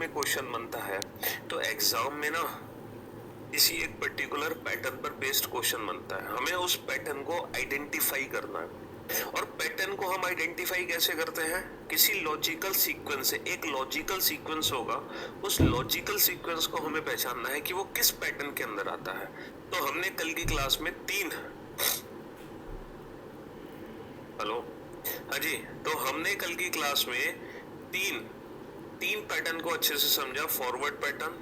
में क्वेश्चन बनता है तो एग्जाम में ना किसी एक पर्टिकुलर पैटर्न पर बेस्ड क्वेश्चन बनता है, हमें उस पैटर्न को आइडेंटिफाई करना है। और पैटर्न को हम आइडेंटिफाई कैसे करते हैं? किसी लॉजिकल सीक्वेंस से, एक लॉजिकल सीक्वेंस होगा, उस लॉजिकल सीक्वेंस को हमें पहचानना है कि वो किस पैटर्न के अंदर आता है। तो हमने कल की क्लास में हेलो, हाँ जी, तो हमने कल की क्लास में तीन पैटर्न को अच्छे से समझा, फॉरवर्ड पैटर्न,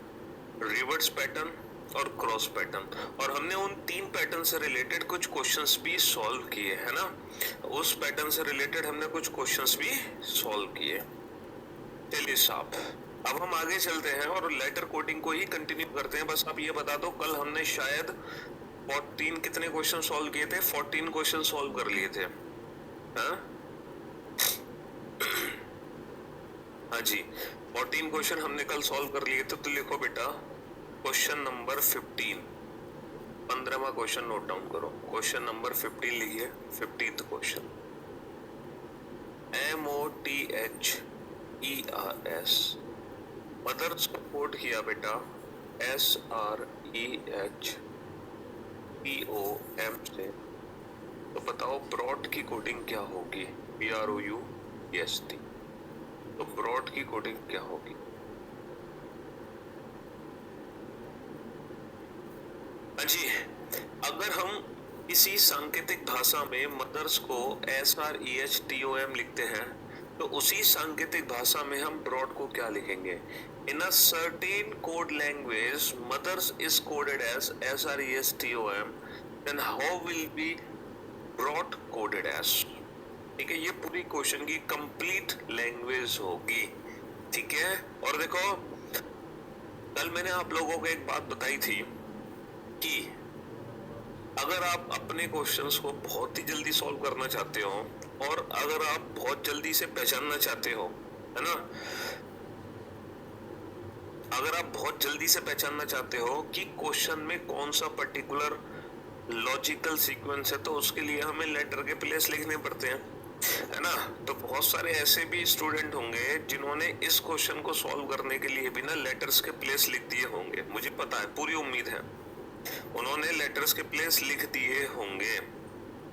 रिवर्स पैटर्न और क्रॉस पैटर्न। और हमने उन तीन पैटर्न से रिलेटेड कुछ क्वेश्चंस भी सॉल्व किए, है ना। उस पैटर्न से रिलेटेड हमने कुछ क्वेश्चंस भी सॉल्व किए। चलिए साहब, अब हम आगे चलते हैं और लेटर कोडिंग को ही कंटिन्यू करते हैं। बस आप ये बता दो, कल हमने शायद 14 कितने क्वेश्चन सॉल्व किए थे? 14 क्वेश्चन सॉल्व कर लिए थे, हाँ हाँ जी, 14 क्वेश्चन हमने कल सॉल्व कर लिए थे। तो लिखो बेटा क्वेश्चन नंबर 15, 15वां क्वेश्चन नोट डाउन करो। क्वेश्चन नंबर 15 लिखिए, 15th क्वेश्चन। MOTHERS, मदर्स को कोड किया बेटा SREHPOM से। तो बताओ ब्रॉड की कोडिंग क्या होगी? BROUDST। तो ब्रॉड की कोडिंग क्या होगी? जी, अगर हम किसी सांकेतिक भाषा में मदर्स को SREHTOM लिखते हैं तो उसी सांकेतिक भाषा में हम ब्रॉड को क्या लिखेंगे? In a certain code language mothers is coded as SREHTOM, then how will be broad coded as? ठीक है, ये पूरी क्वेश्चन की कंप्लीट लैंग्वेज होगी, ठीक है। और देखो, कल मैंने आप लोगों को एक बात बताई थी कि अगर आप अपने क्वेश्चंस को बहुत ही जल्दी सॉल्व करना चाहते हो और अगर आप बहुत जल्दी से पहचानना चाहते हो, है ना, अगर आप बहुत जल्दी से पहचानना चाहते हो कि क्वेश्चन में कौन सा पर्टिकुलर लॉजिकल सीक्वेंस है, तो उसके लिए हमें लेटर के प्लेस लिखने पड़ते हैं, है ना। तो बहुत सारे ऐसे भी स्टूडेंट होंगे जिन्होंने इस क्वेश्चन को सॉल्व करने के लिए भी ना लेटर्स के प्लेस लिख दिए होंगे, मुझे पता है, पूरी उम्मीद है उन्होंने लेटर्स के प्लेस लिख दिए होंगे।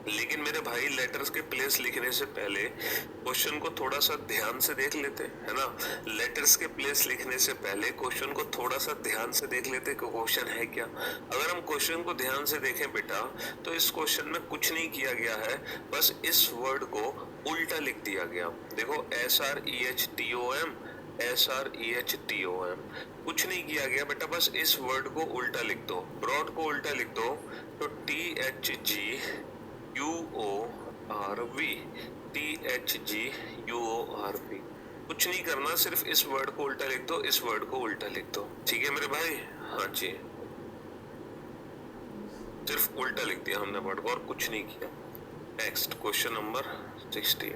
लेकिन मेरे भाई, लेटर्स के प्लेस लिखने से पहले क्वेश्चन को थोड़ा सा ध्यान से देख लेते, है ना। लेटर्स के प्लेस लिखने से पहले क्वेश्चन को थोड़ा सा ध्यान से देख लेते कि क्वेश्चन है क्या। अगर हम क्वेश्चन को ध्यान से देखें बेटा, तो इस क्वेश्चन में कुछ नहीं किया गया है, बस इस वर्ड को उल्टा लिख दिया गया। देखो, SREHTOM, SREHTOM, कुछ नहीं किया गया बेटा, बस इस वर्ड को उल्टा लिख दो, ब्रॉड को उल्टा लिख दो। तो THGUORV, THGUORV, कुछ नहीं करना, सिर्फ इस वर्ड को उल्टा लिख दो, इस वर्ड को उल्टा लिख दो, ठीक है मेरे भाई। हाँ जी, सिर्फ उल्टा लिख दिया हमने वर्ड को और कुछ नहीं किया। Next question number 16,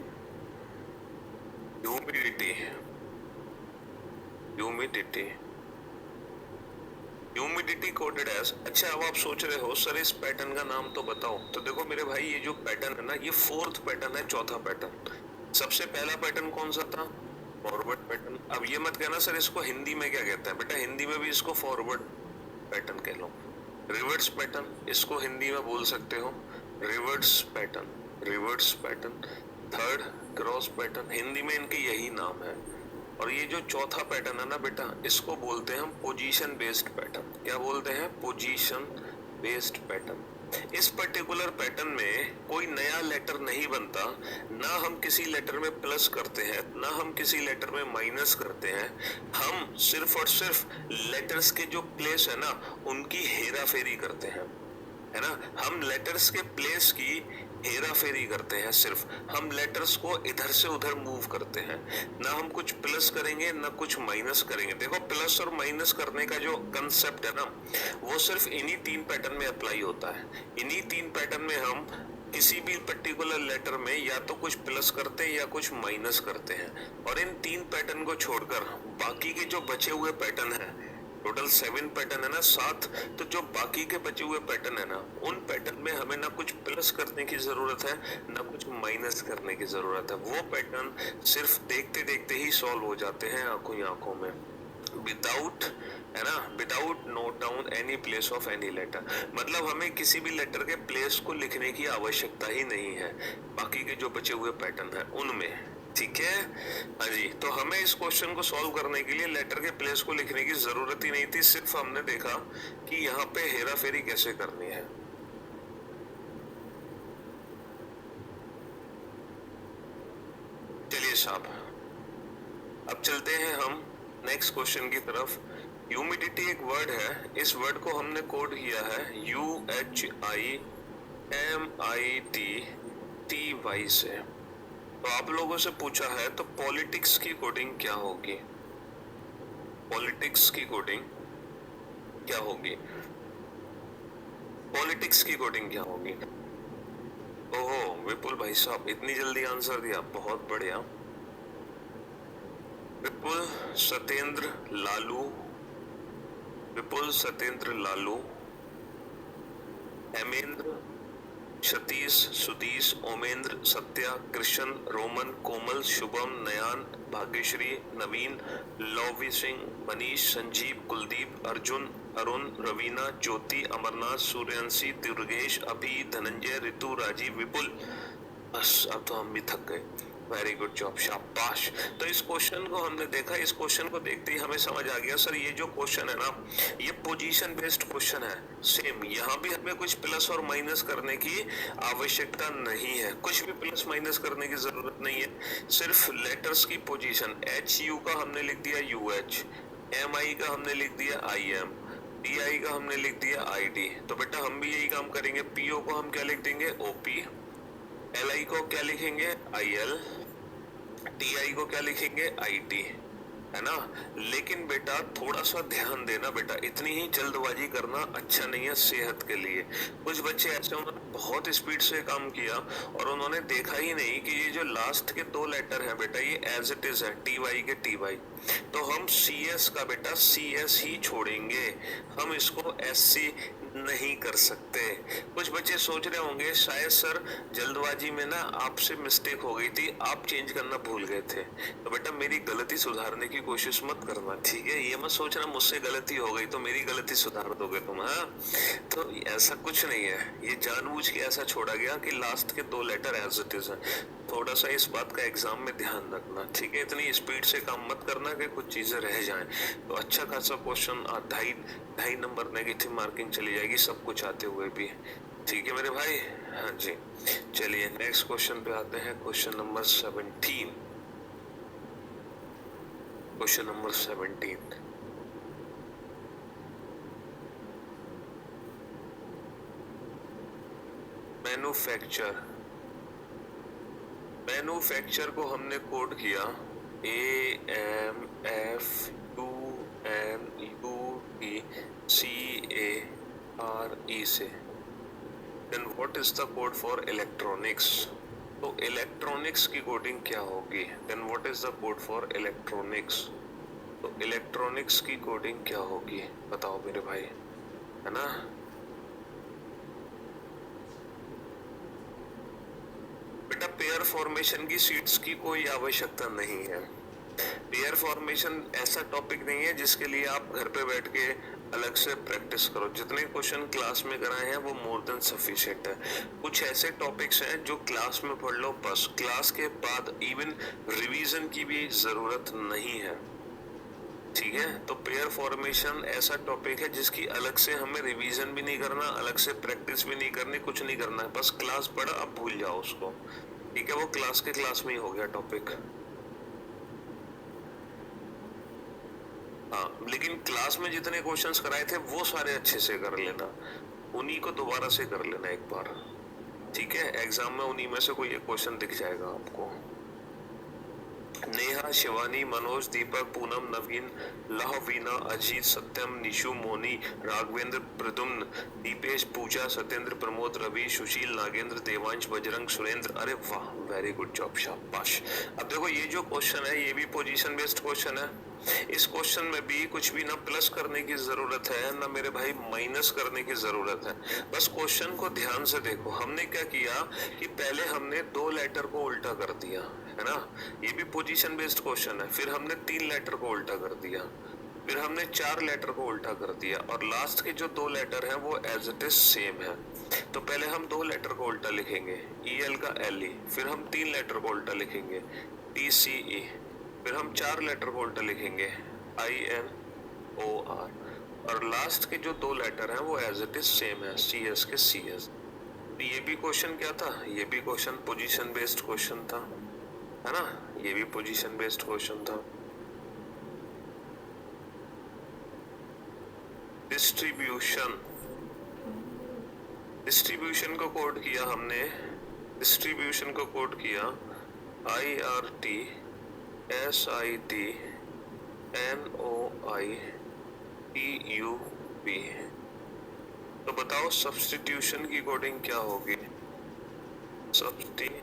humidity coded as. अच्छा, अब आप सोच रहे हो सर इस पैटर्न का नाम तो बताओ। तो देखो मेरे भाई, ये जो पैटर्न है ना, ये 4th पैटर्न है, चौथा पैटर्न। सबसे पहला पैटर्न कौन सा था? Forward pattern. अब ये मत कहना सर इसको हिंदी में क्या कहते हैं, बेटा हिंदी में भी इसको फॉरवर्ड पैटर्न कह लो। रिवर्स पैटर्न, इसको हिंदी में बोल सकते हो reverse pattern, reverse pattern. Third, cross pattern, Hindi में इनके यही नाम है। और ये जो चौथा पैटर्न है ना बेटा, इसको बोलते हैं हम पोजीशन बेस्ड पैटर्न। क्या बोलते हैं? Position based pattern. इस पर्टिकुलर पैटर्न में कोई नया लेटर नहीं बनता, ना हम किसी लेटर में प्लस करते हैं, ना हम किसी लेटर में माइनस करते हैं। हम सिर्फ और सिर्फ लेटर्स के जो प्लेस है ना, उनकी हेरा फेरी करते हैं, है ना। हम लेटर्स के प्लेस की हेरा फेरी करते हैं, सिर्फ हम लेटर्स को इधर से उधर मूव करते हैं। ना हम कुछ प्लस करेंगे ना कुछ माइनस करेंगे। देखो, प्लस और माइनस करने का जो कंसेप्ट है ना, वो सिर्फ इन्हीं 3 पैटर्न में अप्लाई होता है। इन्हीं 3 पैटर्न में हम किसी भी पर्टिकुलर लेटर में या तो कुछ प्लस करते हैं या कुछ माइनस करते हैं। और इन 3 पैटर्न को छोड़कर बाकी के जो बचे हुए पैटर्न हैं, टोटल 7 पैटर्न है ना, 7, तो जो बाकी के बचे हुए पैटर्न है ना, उन पैटर्न में हमें ना कुछ प्लस करने की जरूरत है ना कुछ माइनस करने की जरूरत है। वो पैटर्न सिर्फ देखते देखते ही सॉल्व हो जाते हैं आंखों ही आंखों में। विदाउट, है ना, without note down any place of any letter, मतलब हमें किसी भी लेटर के प्लेस को लिखने की आवश्यकता ही नहीं है बाकी के जो बचे हुए पैटर्न है उनमें। ठीक है, हाँ जी। तो हमें इस क्वेश्चन को सॉल्व करने के लिए लेटर के प्लेस को लिखने की जरूरत ही नहीं थी, सिर्फ हमने देखा कि यहाँ पे हेरा फेरी कैसे करनी है। चलिए साहब, अब चलते हैं हम नेक्स्ट क्वेश्चन की तरफ। ह्यूमिडिटी एक वर्ड है, इस वर्ड को हमने कोड किया है UHIMITTY से। तो आप लोगों से पूछा है तो पॉलिटिक्स की कोडिंग क्या होगी, पॉलिटिक्स की कोडिंग क्या होगी, पॉलिटिक्स की कोडिंग क्या होगी। ओहो विपुल भाई साहब, इतनी जल्दी आंसर दिया, बहुत बढ़िया। विपुल सत्येंद्र लालू, विपुल सत्येंद्र लालू, हेमेंद्र, सतीश, सुधीश, ओमेंद्र, सत्या, कृष्ण, रोमन, कोमल, शुभम, नयान, भाग्यश्री, नवीन, लौवी सिंह, मनीष, संजीव, कुलदीप, अर्जुन, अरुण, रवीना, ज्योति, अमरनाथ, सूर्यवंशी, दुर्गेश, अभी, धनंजय, ऋतु, राजीव, विपुल। बस अब तो हम भी थक गए। वेरी गुड जॉब, शाबाश। तो इस क्वेश्चन को हमने देखा, इस क्वेश्चन को देखते ही हमें समझ आ गया सर ये जो क्वेश्चन है ना ये पोजीशन बेस्ड क्वेश्चन है। सेम यहाँ भी हमें कुछ प्लस और माइनस करने की आवश्यकता नहीं है, कुछ भी प्लस माइनस करने की जरूरत नहीं है, सिर्फ लेटर्स की पोजीशन। HU का हमने लिख दिया UH, MI का हमने लिख दिया IM, DI का हमने लिख दिया ID। तो बेटा हम भी यही काम करेंगे, PO को हम क्या लिख देंगे OP, LI को क्या लिखेंगे IL, TI को क्या लिखेंगे IT, है ना। लेकिन बेटा थोड़ा सा ध्यान देना बेटा, इतनी ही जल्दबाजी करना अच्छा नहीं है सेहत के लिए। कुछ बच्चे ऐसे उन्होंने बहुत स्पीड से काम किया और उन्होंने देखा ही नहीं कि ये जो लास्ट के दो लेटर हैं बेटा ये एज इट इज है TY के TY, तो हम CS का बेटा CS ही छोड़ेंगे, हम इसको SC नहीं कर सकते। कुछ बच्चे सोच रहे होंगे शायद सर जल्दबाजी में ना आपसे मिस्टेक हो गई थी, आप चेंज करना भूल गए थे। तो बेटा मेरी गलती सुधारने की कोशिश मत करना, ठीक है। ये मत सोचना मुझसे गलती हो गई तो मेरी गलती सुधार दोगे तुम, हाँ। तो ऐसा कुछ नहीं है, ये जानबूझ के ऐसा छोड़ा गया कि लास्ट के दो लेटर एज इट इज है। थोड़ा सा इस बात का एग्जाम में ध्यान रखना, ठीक है। इतनी स्पीड से काम मत करना कि कुछ चीजें रह जाएं। तो अच्छा खासा क्वेश्चन 2.5 नंबर नेगेटिव मार्किंग चली जाएगी सब कुछ आते हुए भी, ठीक है मेरे भाई। हाँ जी, चलिए नेक्स्ट क्वेश्चन पे आते हैं। Question number 17, question number 17। Manufacture, manufacture को हमने कोड किया AMFUNUTCARE से। Then what is the code for electronics, तो इलेक्ट्रॉनिक्स की कोडिंग क्या होगी। Then what is the code for electronics, तो इलेक्ट्रॉनिक्स की कोडिंग क्या होगी बताओ मेरे भाई, है ना। बेटा पेयर फॉर्मेशन की सीट्स की कोई आवश्यकता नहीं है। पेयर फॉर्मेशन ऐसा टॉपिक नहीं है जिसके लिए आप घर पे बैठ के अलग से प्रैक्टिस करो। जितने क्वेश्चन क्लास में कराए हैं वो मोर देन सफिशिएंट है। कुछ ऐसे टॉपिक्स हैं जो क्लास में पढ़ लो बस, क्लास के बाद इवन रिवीजन की भी जरूरत नहीं है, ठीक है। तो पेयर फॉर्मेशन ऐसा टॉपिक है जिसकी अलग से हमें रिवीजन भी नहीं करना, अलग से प्रैक्टिस भी नहीं करनी, कुछ नहीं करना है, बस क्लास पढ़ा अब भूल जाओ उसको, ठीक है। वो क्लास के क्लास में ही हो गया टॉपिक, हाँ। लेकिन क्लास में जितने क्वेश्चंस कराए थे वो सारे अच्छे से कर लेना, उन्हीं को दोबारा से कर लेना एक बार, ठीक है। एग्जाम में उन्हीं में से कोई एक क्वेश्चन दिख जाएगा आपको। नेहा, शिवानी, मनोज, दीपक, पूनम, नवीन, लहवीना, अजीत, सत्यम, निशु, मोनी, राघवेंद्र, प्रदुम्न, दीपेश, पूजा, सत्येंद्र, प्रमोद, रवि, सुशील, नागेंद्र, देवांश, बजरंग, सुरेंद्र। अरे वाह, वेरी गुड जॉब, शाबाश। अब देखो ये जो क्वेश्चन है ये भी पोजीशन बेस्ड क्वेश्चन है। इस क्वेश्चन में भी कुछ भी ना प्लस करने की जरूरत है ना मेरे भाई माइनस करने की जरूरत है। बस क्वेश्चन को ध्यान से देखो, हमने क्या किया कि पहले हमने दो लेटर को उल्टा कर दिया, है ना। ये भी पोजीशन बेस्ड क्वेश्चन है। फिर हमने तीन लेटर को उल्टा कर दिया, फिर हमने 4 लेटर को उल्टा कर दिया और लास्ट के जो 2 लेटर हैं वो एज इट इज सेम है। तो पहले हम 2 लेटर को उल्टा लिखेंगे, EL का LE, फिर हम 3 लेटर को उल्टा लिखेंगे, TCE, फिर हम 4 लेटर को उल्टा लिखेंगे, INOR, और लास्ट के जो 2 लेटर हैं वो एज इट इज सेम है, CS के CS। तो ये भी क्वेश्चन क्या था, ये भी क्वेश्चन पोजीशन बेस्ड क्वेश्चन था, है ना, ये भी पोजीशन बेस्ड क्वेश्चन था। डिस्ट्रीब्यूशन को कोड किया हमने, डिस्ट्रीब्यूशन को कोड किया IRT SIT NOI TUB। तो बताओ सब्स्टिट्यूशन की कोडिंग क्या होगी, substitution,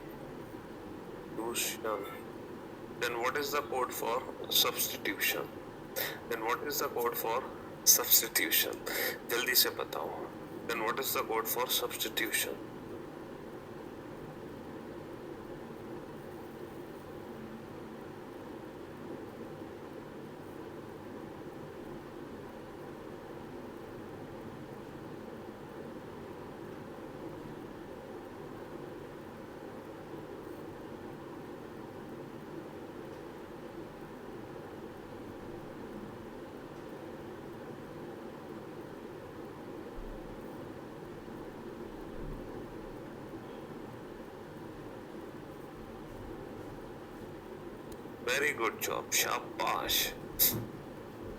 then what is the code for substitution, then what is the code for substitution, जल्दी से बताओ, then what is the code for substitution? Very good job, शाबाश।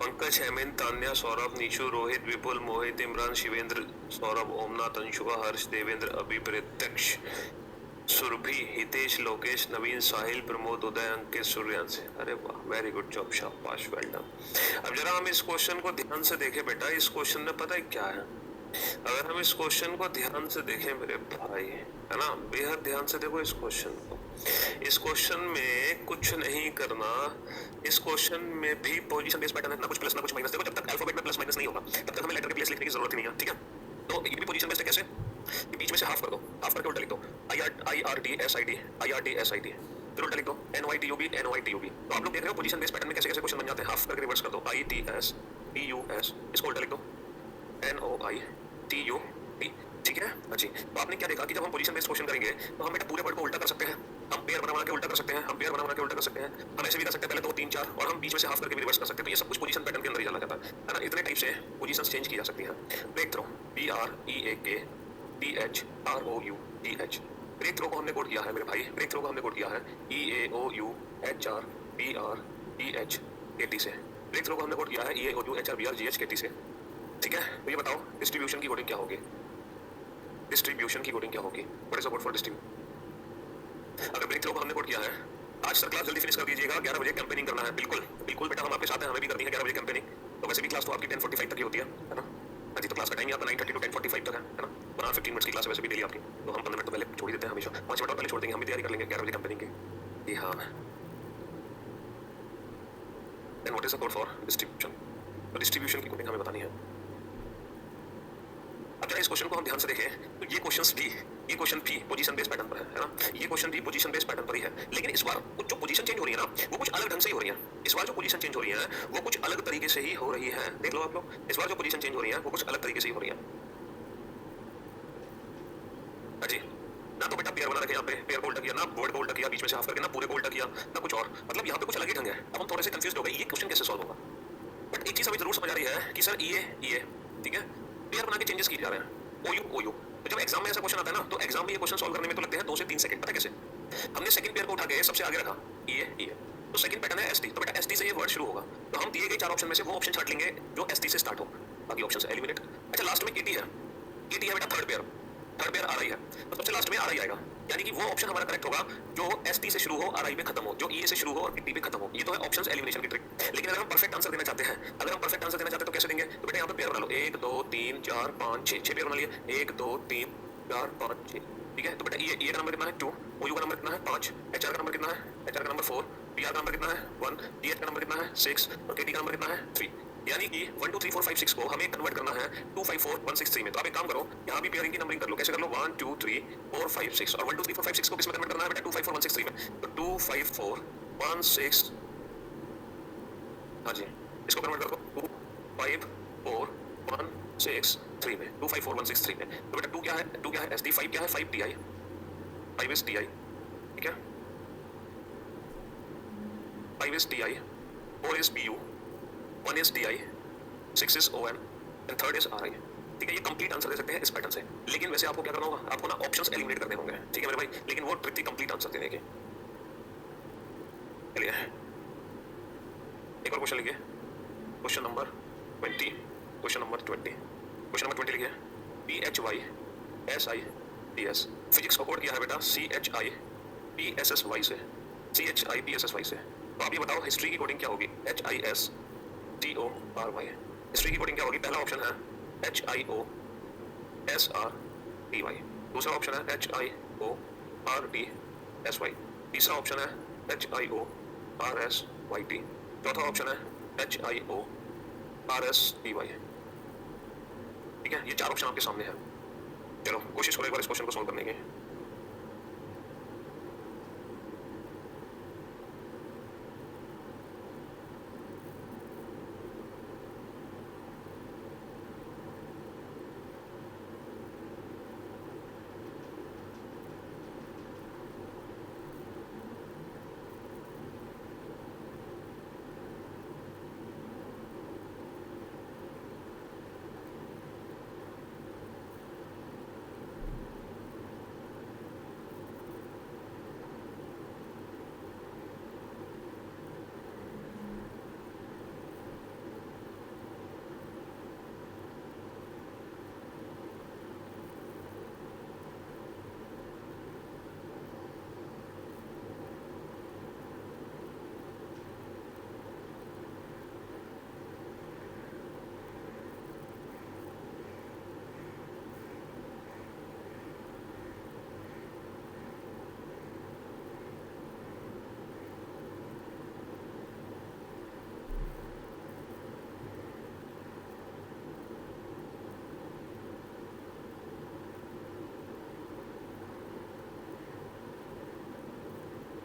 पंकज, हेमंत, तान्या, सौरभ, निशु, रोहित, विपुल, मोहित, इमरान, शिवेंद्र, सौरभ, ओमनाथ, अंशुका, हर्ष, देवेंद्र, अभी, प्रत्यक्ष, सुरभि, हितेश, लोकेश, नवीन, साहिल, प्रमोद, उदय, अंकित, सूर्यांश। अरे वाह, वेरी गुड जॉब, शाबाश, वेल डन। अब जरा हम इस क्वेश्चन को ध्यान से देखें बेटा, इस क्वेश्चन में पता है क्या है, अगर हम इस क्वेश्चन को ध्यान से देखें मेरे भाई, है ना, बेहद ध्यान से देखो इस क्वेश्चन को। इस क्वेश्चन में कुछ नहीं करना, इस क्वेश्चन में भी पोजीशन बेस्ड पैटर्न है, ना कुछ प्लस ना कुछ माइनस। देखो जब तक अल्फाबेट में प्लस माइनस नहीं होगा तब तक हमें लेटर के प्लेस लिखने की जरूरत ही नहीं है, ठीक है। तो ये भी पोजीशन बेस्ड है, कैसे, ये बीच में से हाफ कर दो, हाफ करके उल्टा लिख दो, IRT SIT फिर उल्टा लिख दो NOITUB NOITUB। तो आप लोग देख रहे हो पोजीशन बेस्ड पैटर्न में कैसे कैसे क्वेश्चन बन जाते हैं, हाफ करके रिवर्स कर दो, ITS TUS, इसको उल्टा लिख दो NOITUB, ठीक है। अच्छी, तो आपने क्या देखा कि जब हम पोजीशन बेस्ड क्वेश्चन करेंगे तो हम बेटा पूरे वर्ड को उल्टा कर सकते हैं, हम पेयर बना के उल्टा कर सकते हैं, हम पेयर बना के उल्टा कर सकते हैं, हम ऐसे भी कर सकते हैं, पहले 2 3 4 और हम बीच में से हाफ करके भी रिवर्स कर सकते हैं। तो ये सब कुछ पोजीशन पैटर्न के अंदर ही जाना जाता है ना। इतने टाइप से पोजीशंस चेंज की जा सकती हैं। Breakthrough BREAK THROUGH, breakthrough को हमने कोड किया है मेरे भाई, ब्रेक थ्रो को हमने कोड किया है EAOUHRBREHKT से, ब्रेक थ्रो को हमने कोड किया है EAOUHRBRGHKT से, ठीक है। तो ये बताओ डिस्ट्रीब्यूशन की कोडिंग क्या होगी, डिस्ट्रीब्यूशन की कोडिंग क्या होगी, what is the code for distribution. अगर ब्रेक थ्रो को हमने कोड किया है, आज सर क्लास जल्दी फिनिश कर दीजिएगा, 11 बजे कैंपेनिंग करना है। बिल्कुल बिल्कुल बेटा, हम आपके साथ हैं, हमें भी करनी है 11 बजे कैंपेनिंग। तो वैसे भी क्लास तो आपकी 10:45 तक ही होती है ना। हाँ जी, तो क्लास का टाइम आपका 9:30 to 10:45 तक है ना। 15 मिनट्स की क्लास वैसे भी डेली आपकी, तो हम 15 मिनट तो पहले छोड़ ही देते हैं हमेशा, 5 मिनट और पहले छोड़ देंगे, हम भी तैयारी कर लेंगे 11 बजे कैंपेनिंग की। जी हाँ, then what is the code for distribution. तो डिस्ट्रीब्यूशन की कोडिंग हमें बतानी है। अब जरा इस क्वेश्चन को हम ध्यान से देखें तो ये क्वेश्चन भी, ये क्वेश्चन भी पोजीशन बेस्ड पैटर्न पर है ना, ये क्वेश्चन भी पोजीशन बेस्ड पैटर्न पर ही है। लेकिन इस बार कुछ जो पोजीशन चेंज हो रही है ना वो कुछ अलग ढंग से ही हो रही है। इस बार जो पोजीशन चेंज हो रही है वो कुछ अलग तरीके से ही हो रही है, देख लो आप लोग, इस बार जो पोजीशन चेंज हो रही है वो कुछ अलग तरीके से ही हो रही है। जी, ना तो बेटा पेयर बना रखे यहाँ पे, पेयर को उल्टा किया, ना वर्ड को उल्टा किया बीच में से हाफ करके, ना पूरे को उल्टा किया, ना कुछ और, मतलब यहाँ पे कुछ अलग ही ढंग है। अब हम थोड़े से कंफ्यूज हो गए, ये क्वेश्चन कैसे सॉल्व होगा। बट एक चीज हमें जरूर समझ आ रही है कि सर ये ठीक है, पेयर बना के चेंजेस किए जा रहे हैं, OU। तो जब एग्जाम में ऐसा क्वेश्चन आता है ना तो एग्जाम में ये क्वेश्चन सॉल्व करने में तो लगते हैं 2 से 3 सेकंड। पता कैसे, हमने सेकंड पेयर को उठा के सबसे आगे रखा, ये तो सेकंड पैटर्न है ST, तो बेटा ST से ये वर्ड शुरू होगा, तो हम दिए गए 4 ऑप्शन में से वो ऑप्शन छाट लेंगे जो ST से स्टार्ट हो, बाकी ऑप्शन से एलिमिनेट। अच्छा, लास्ट में KT है बेटा, थर्ड पेयर RI है, तो सबसे लास्ट में RI आएगा, यानी कि वो ऑप्शन हमारा करेक्ट होगा जो ST से शुरू हो RI पे खत्म हो, जो EA से शुरू हो और KT पे खत्म हो। ये तो है ऑप्शंस एलिमिनेशन की ट्रिक। लेकिन अगर हम परफेक्ट आंसर देना चाहते हैं, तो कैसे देंगे, तो बेटा यहाँ पे पेयर बना लो, 1 2 3 4 5 6 पेयर बना लिए, 1 2 3 4 5 6, ठीक है। तो बेटा ये का नंबर कितना है 2, OU का नंबर कितना है 5, HR का नंबर कितना है, HR का नंबर 4, PR का नंबर कितना है 1, TH का नंबर कितना है 6 और KT का नंबर कितना है 3। यानी कि 1 2 3 4 5 6 को हमें कन्वर्ट करना है 2 5 4 1 6 3 में। तो आप एक काम करो, यहाँ भी पेयरिंग की नंबरिंग कर लो, कैसे कर लो, 1 2 3 4 5 6 और 1 2 3 4 5 6 को किस में कन्वर्ट करना है बेटा, 2 5 4 1 6 3 में। तो 2 5 4 1 6, हाँ जी, इसको कन्वर्ट कर दो 2 254,163 में, 254,163 में। तो बेटा 2 क्या है, 2 क्या है SD, 5 क्या है, 5 TI, 5 is TI, ठीक है, 5 is TI, 4 is BU, 1 is DI, 6 is ON and third is RI। ठीक है, ये कंप्लीट आंसर दे सकते हैं इस पैटर्न से। लेकिन वैसे आपको क्या करना होगा, आपको ना ऑप्शंस एलिमिनेट करने होंगे, ठीक है मेरे भाई, लेकिन वो ट्रिक थी कंप्लीट आंसर देने की। चलिए एक और क्वेश्चन लिखिए, question number 20, question number 20, question number 20 लिखिए, PHYSITS, फिजिक्स का कोड किया है बेटा CHIPSSY से, CHIPSSY से। तो आप ये बताओ हिस्ट्री की कोडिंग क्या होगी, HISTORY। हिस्ट्री की कोडिंग क्या होगी, पहला ऑप्शन है HIOSRTY, दूसरा ऑप्शन है HIORTSY, तीसरा ऑप्शन है HIORSYT, चौथा ऑप्शन है HIORSTY। ठीक है, ये चार ऑप्शन आपके सामने हैं। चलो कोशिश करो एक बार इस क्वेश्चन को सॉल्व करने की।